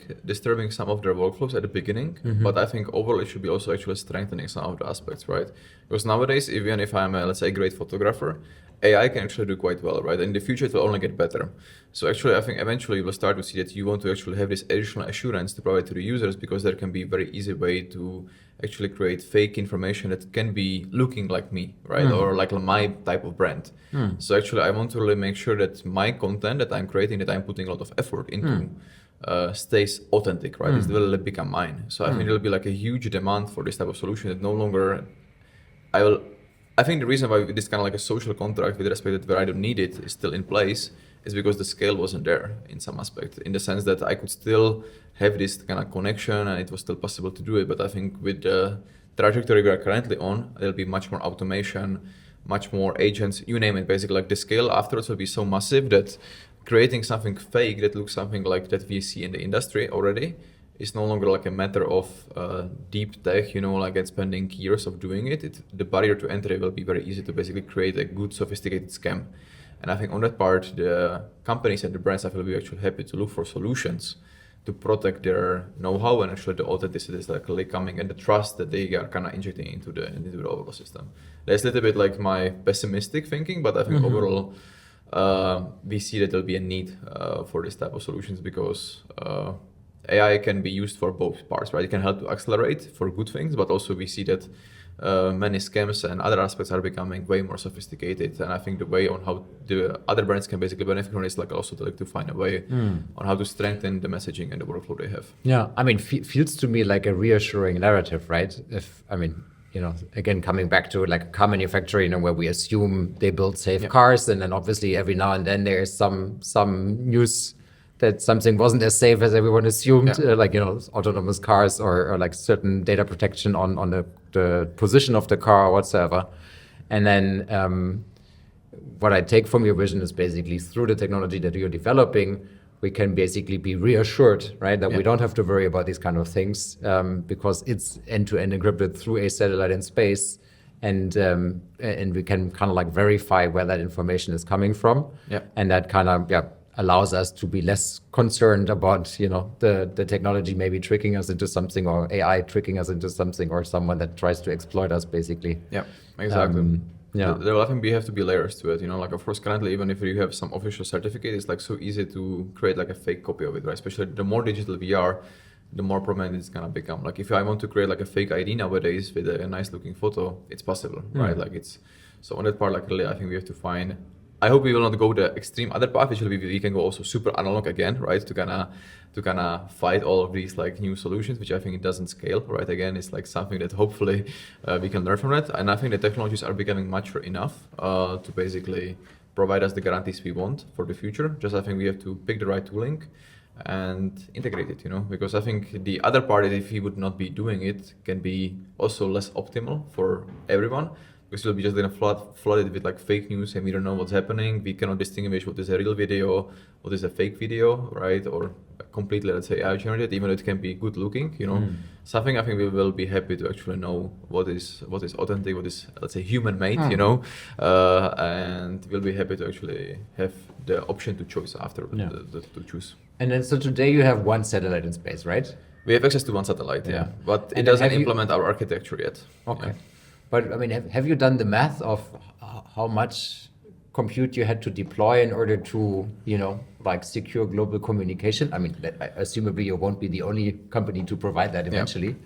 Speaker 2: some of their workflows at the beginning, but I think overall it should be also actually strengthening some of the aspects, right? Because nowadays, even if I'm let's say a great photographer, AI can actually do quite well, right? In the future, it will only get better. So actually, I think eventually you will start to see that you want to actually have this additional assurance to provide to the users, because there can be a very easy way to actually create fake information that can be looking like me, right? Or like my type of brand. So actually, I want to really make sure that my content that I'm creating, that I'm putting a lot of effort into, stays authentic, right? It will become mine. So I think there will be like a huge demand for this type of solution that no longer, I think the reason why this kind of like a social contract with respect that where I don't need it is still in place is because the scale wasn't there in some aspect, in the sense that I could still have this kind of connection and it was still possible to do it. But I think with the trajectory we are currently on, there'll be much more automation, much more agents, you name it, basically. Like the scale afterwards will be so massive that creating something fake that looks something like that we see in the industry already is no longer like a matter of deep tech, like it's spending years of doing it. The barrier to entry will be very easy to basically create a good sophisticated scam. And I think on that part, the companies and the brands will be actually happy to look for solutions to protect their know-how and actually the authenticity is likely coming and the trust that they are kind of injecting into the overall system. That's a little bit like my pessimistic thinking, but I think overall we see that there'll be a need for this type of solutions because AI can be used for both parts, right? It can help to accelerate for good things, but also we see that many scams and other aspects are becoming way more sophisticated. And I think the way on how the other brands can basically benefit from it is like also to find a way on how to strengthen the messaging and the workflow they have.
Speaker 1: Yeah, I mean, feels to me like a reassuring narrative, right? Again, coming back to like a car manufacturer, where we assume they build safe cars, and then obviously every now and then there is some news that something wasn't as safe as everyone assumed, autonomous cars or like certain data protection on the position of the car or whatsoever. And then what I take from your vision is basically through the technology that you're developing, we can basically be reassured, right, that we don't have to worry about these kind of things because it's end-to-end encrypted through a satellite in space. And we can kind of like verify where that information is coming from. And that kind of, allows us to be less concerned about, the technology maybe tricking us into something, or AI tricking us into something, or someone that tries to exploit us, basically.
Speaker 2: Yeah, exactly. There will, I think, have to be layers to it. Like, of course, currently, even if you have some official certificate, it's like so easy to create like a fake copy of it, right? Especially the more digital we are, the more prominent it's gonna become. Like, if I want to create like a fake ID nowadays with a nice looking photo, it's possible, right? Like so on that part, like really, I think we have to find. I hope we will not go the extreme other path, which will be we can go also super analog again, right? To kind of fight all of these like new solutions, which I think it doesn't scale, right? Again, it's like something that hopefully we can learn from it. And I think the technologies are becoming mature enough to basically provide us the guarantees we want for the future. Just I think we have to pick the right tooling and integrate it, because I think the other part is if we would not be doing it can be also less optimal for everyone. Because we'll be just gonna flood it with like fake news and we don't know what's happening. We cannot distinguish what is a real video, what is a fake video, right? Or completely, let's say, AI generated, even though it can be good looking, Something I think we will be happy to actually know what is authentic, what is, let's say, human made, and we'll be happy to actually have the option to choose after to choose.
Speaker 1: And then so today you have one satellite in space, right?
Speaker 2: We have access to one satellite, but it doesn't implement our architecture yet.
Speaker 1: Okay. But I mean, have you done the math of how much compute you had to deploy in order to, like secure global communication? I mean, assumably you won't be the only company to provide that eventually.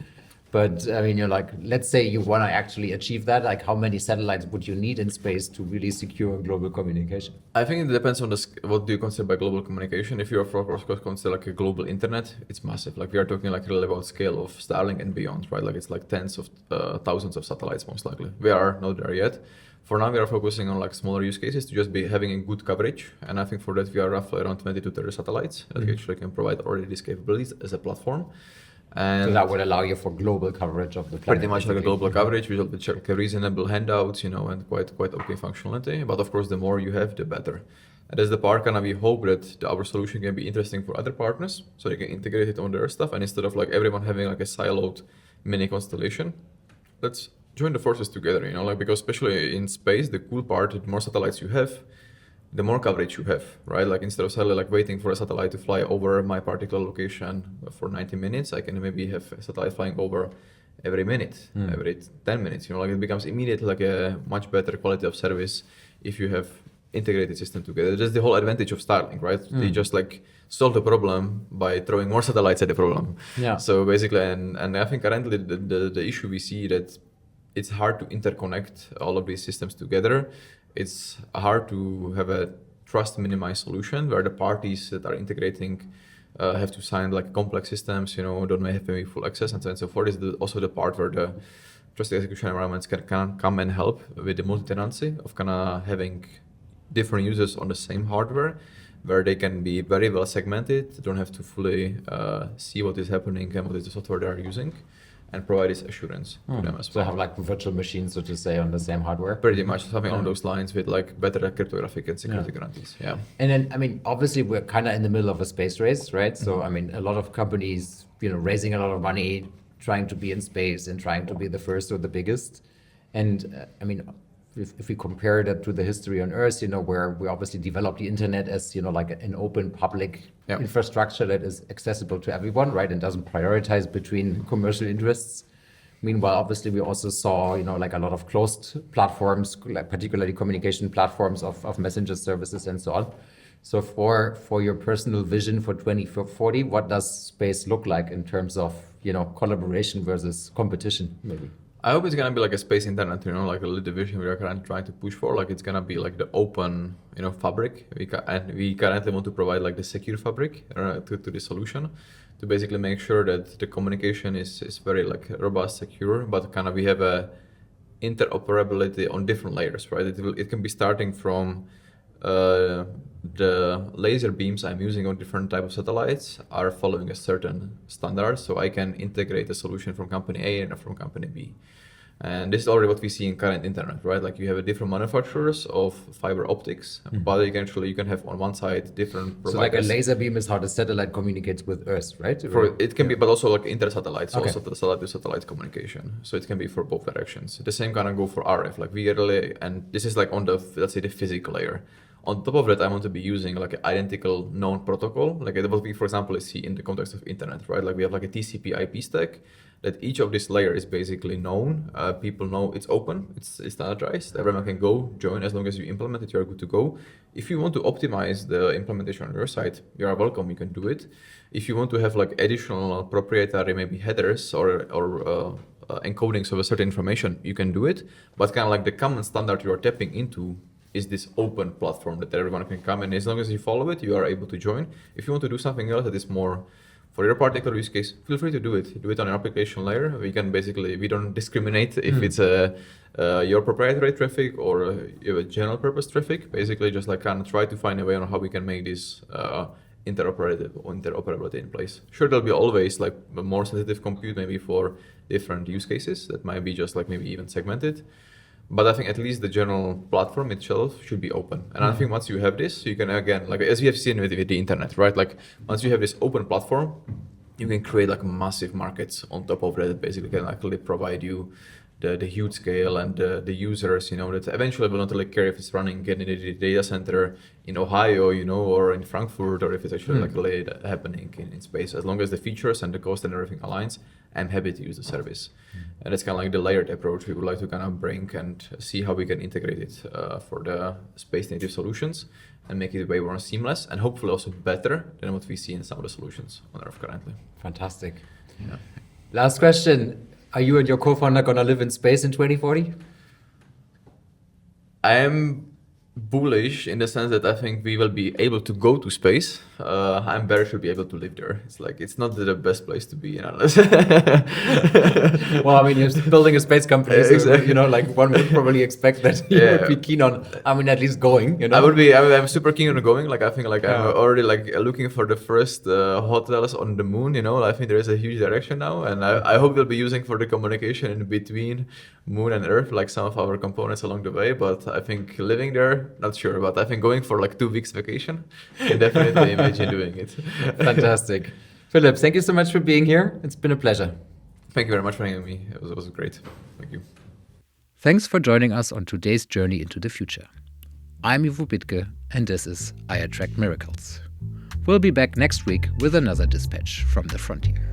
Speaker 1: But I mean, let's say you want to actually achieve that. Like, how many satellites would you need in space to really secure global communication?
Speaker 2: I think it depends on what do you consider by global communication. If you're, of course, consider like a global internet, it's massive. Like we are talking like really about scale of Starlink and beyond, right? Like it's like tens of thousands of satellites most likely. We are not there yet. For now, we are focusing on like smaller use cases to just be having a good coverage. And I think for that, we are roughly around 20 to 30 satellites that actually can provide already these capabilities as a platform. And
Speaker 1: so that would allow you for global coverage of the planet.
Speaker 2: Pretty much like a global coverage with like a reasonable handouts, and quite okay functionality. But of course, the more you have, the better. And that's the part kind of we hope that our solution can be interesting for other partners, so they can integrate it on their stuff. And instead of like everyone having like a siloed mini constellation, let's join the forces together. Like because especially in space, the cool part, the more satellites you have, the more coverage you have, right? Like instead of suddenly like waiting for a satellite to fly over my particular location for 90 minutes, I can maybe have a satellite flying over every minute, every 10 minutes. Like it becomes immediately like a much better quality of service if you have integrated system together. That's the whole advantage of Starlink, right? They just like solve the problem by throwing more satellites at the problem.
Speaker 1: Yeah.
Speaker 2: So basically, and I think currently the issue we see that it's hard to interconnect all of these systems together. It's hard to have a trust minimized solution where the parties that are integrating have to sign like complex systems, don't have maybe full access and so on and so forth. Is also the part where the trusted execution environments can come and help with the multi-tenancy of kind of having different users on the same hardware, where they can be very well segmented, they don't have to fully see what is happening and what is the software they are using, and provide this assurance to them as well.
Speaker 1: So have like virtual machines, so to say, on the same hardware?
Speaker 2: Pretty much something on those lines with like better cryptographic and security guarantees. Yeah.
Speaker 1: And then, I mean, obviously we're kind of in the middle of a space race, right? So, I mean, a lot of companies, raising a lot of money, trying to be in space and trying to be the first or the biggest. And I mean, if we compare that to the history on Earth, where we obviously developed the internet as, like an open public infrastructure that is accessible to everyone, right? And doesn't prioritize between commercial interests. Meanwhile, obviously, we also saw, like a lot of closed platforms, like particularly communication platforms of messenger services and so on. So for your personal vision for 2040, what does space look like in terms of, collaboration versus competition, maybe?
Speaker 2: I hope it's gonna be like a space internet, like a little division we are currently trying to push for. Like it's gonna be like the open, fabric. And we currently want to provide like the secure fabric to the solution, to basically make sure that the communication is very like robust, secure, but kind of we have a interoperability on different layers, right? It can be starting from the laser beams I'm using on different type of satellites are following a certain standard, so I can integrate a solution from company A and from company B. And this is already what we see in current internet, right? Like you have a different manufacturers of fiber optics, but you can have on one side different providers.
Speaker 1: So like a laser beam is how the satellite communicates with Earth, right?
Speaker 2: It can be, but also like inter-satellites, also the satellite-to-satellite communication. So it can be for both directions. The same kind of go for RF, like we really, and this is like on the, let's say the physical layer. On top of that, I want to be using like an identical known protocol, like what we, for example, see in the context of internet, right? Like we have like a TCP IP stack that each of this layer is basically known. People know it's open, it's standardized. Everyone can go join as long as you implement it, you're good to go. If you want to optimize the implementation on your side, you are welcome, you can do it. If you want to have like additional proprietary maybe headers or encodings of a certain information, you can do it. But kind of like the common standard you are tapping into is this open platform that everyone can come, and as long as you follow it, you are able to join. If you want to do something else that is more for your particular use case, feel free to do it. Do it on an application layer. We don't discriminate if it's your proprietary traffic or your general purpose traffic. Basically, just like kind of try to find a way on how we can make this interoperability in place. Sure, there'll be always like more sensitive compute maybe for different use cases that might be just like maybe even segmented. But I think at least the general platform itself should be open. And I think once you have this, you can again, like as we have seen with the internet, right? Like once you have this open platform, you can create like massive markets on top of that basically can actually provide you the huge scale and the users, that eventually will not really care if it's running in a data center in Ohio, or in Frankfurt, or if it's actually like really happening in space. As long as the features and the cost and everything aligns, I'm happy to use the service. And it's kind of like the layered approach we would like to kind of bring and see how we can integrate it for the space native solutions and make it way more seamless and hopefully also better than what we see in some of the solutions on Earth currently.
Speaker 1: Fantastic.
Speaker 2: Yeah.
Speaker 1: Last question. Are you and your co-founder gonna live in space in 2040?
Speaker 2: I am bullish in the sense that I think we will be able to go to space. I'm better to be able to live there. It's like it's not the best place to be in unless.
Speaker 1: Well, I mean, you're building a space company, so
Speaker 2: Exactly.
Speaker 1: you know, like one would probably expect that you
Speaker 2: Yeah.
Speaker 1: would be keen on. I mean, at least going. You know,
Speaker 2: I'm super keen on going. Like I think like I'm already like looking for the first hotels on the moon. You know, I think there is a huge direction now, and I hope we'll be using for the communication in between moon and Earth, like some of our components along the way. But I think living there, not sure. But I think going for like 2 weeks vacation, can definitely imagine doing it.
Speaker 1: Fantastic. Filip, thank you so much for being here. It's been a pleasure.
Speaker 2: Thank you very much for having me. It was great. Thank you.
Speaker 1: Thanks for joining us on today's journey into the future. I'm Ivo Betke, and this is I Attract Miracles. We'll be back next week with another dispatch from the frontier.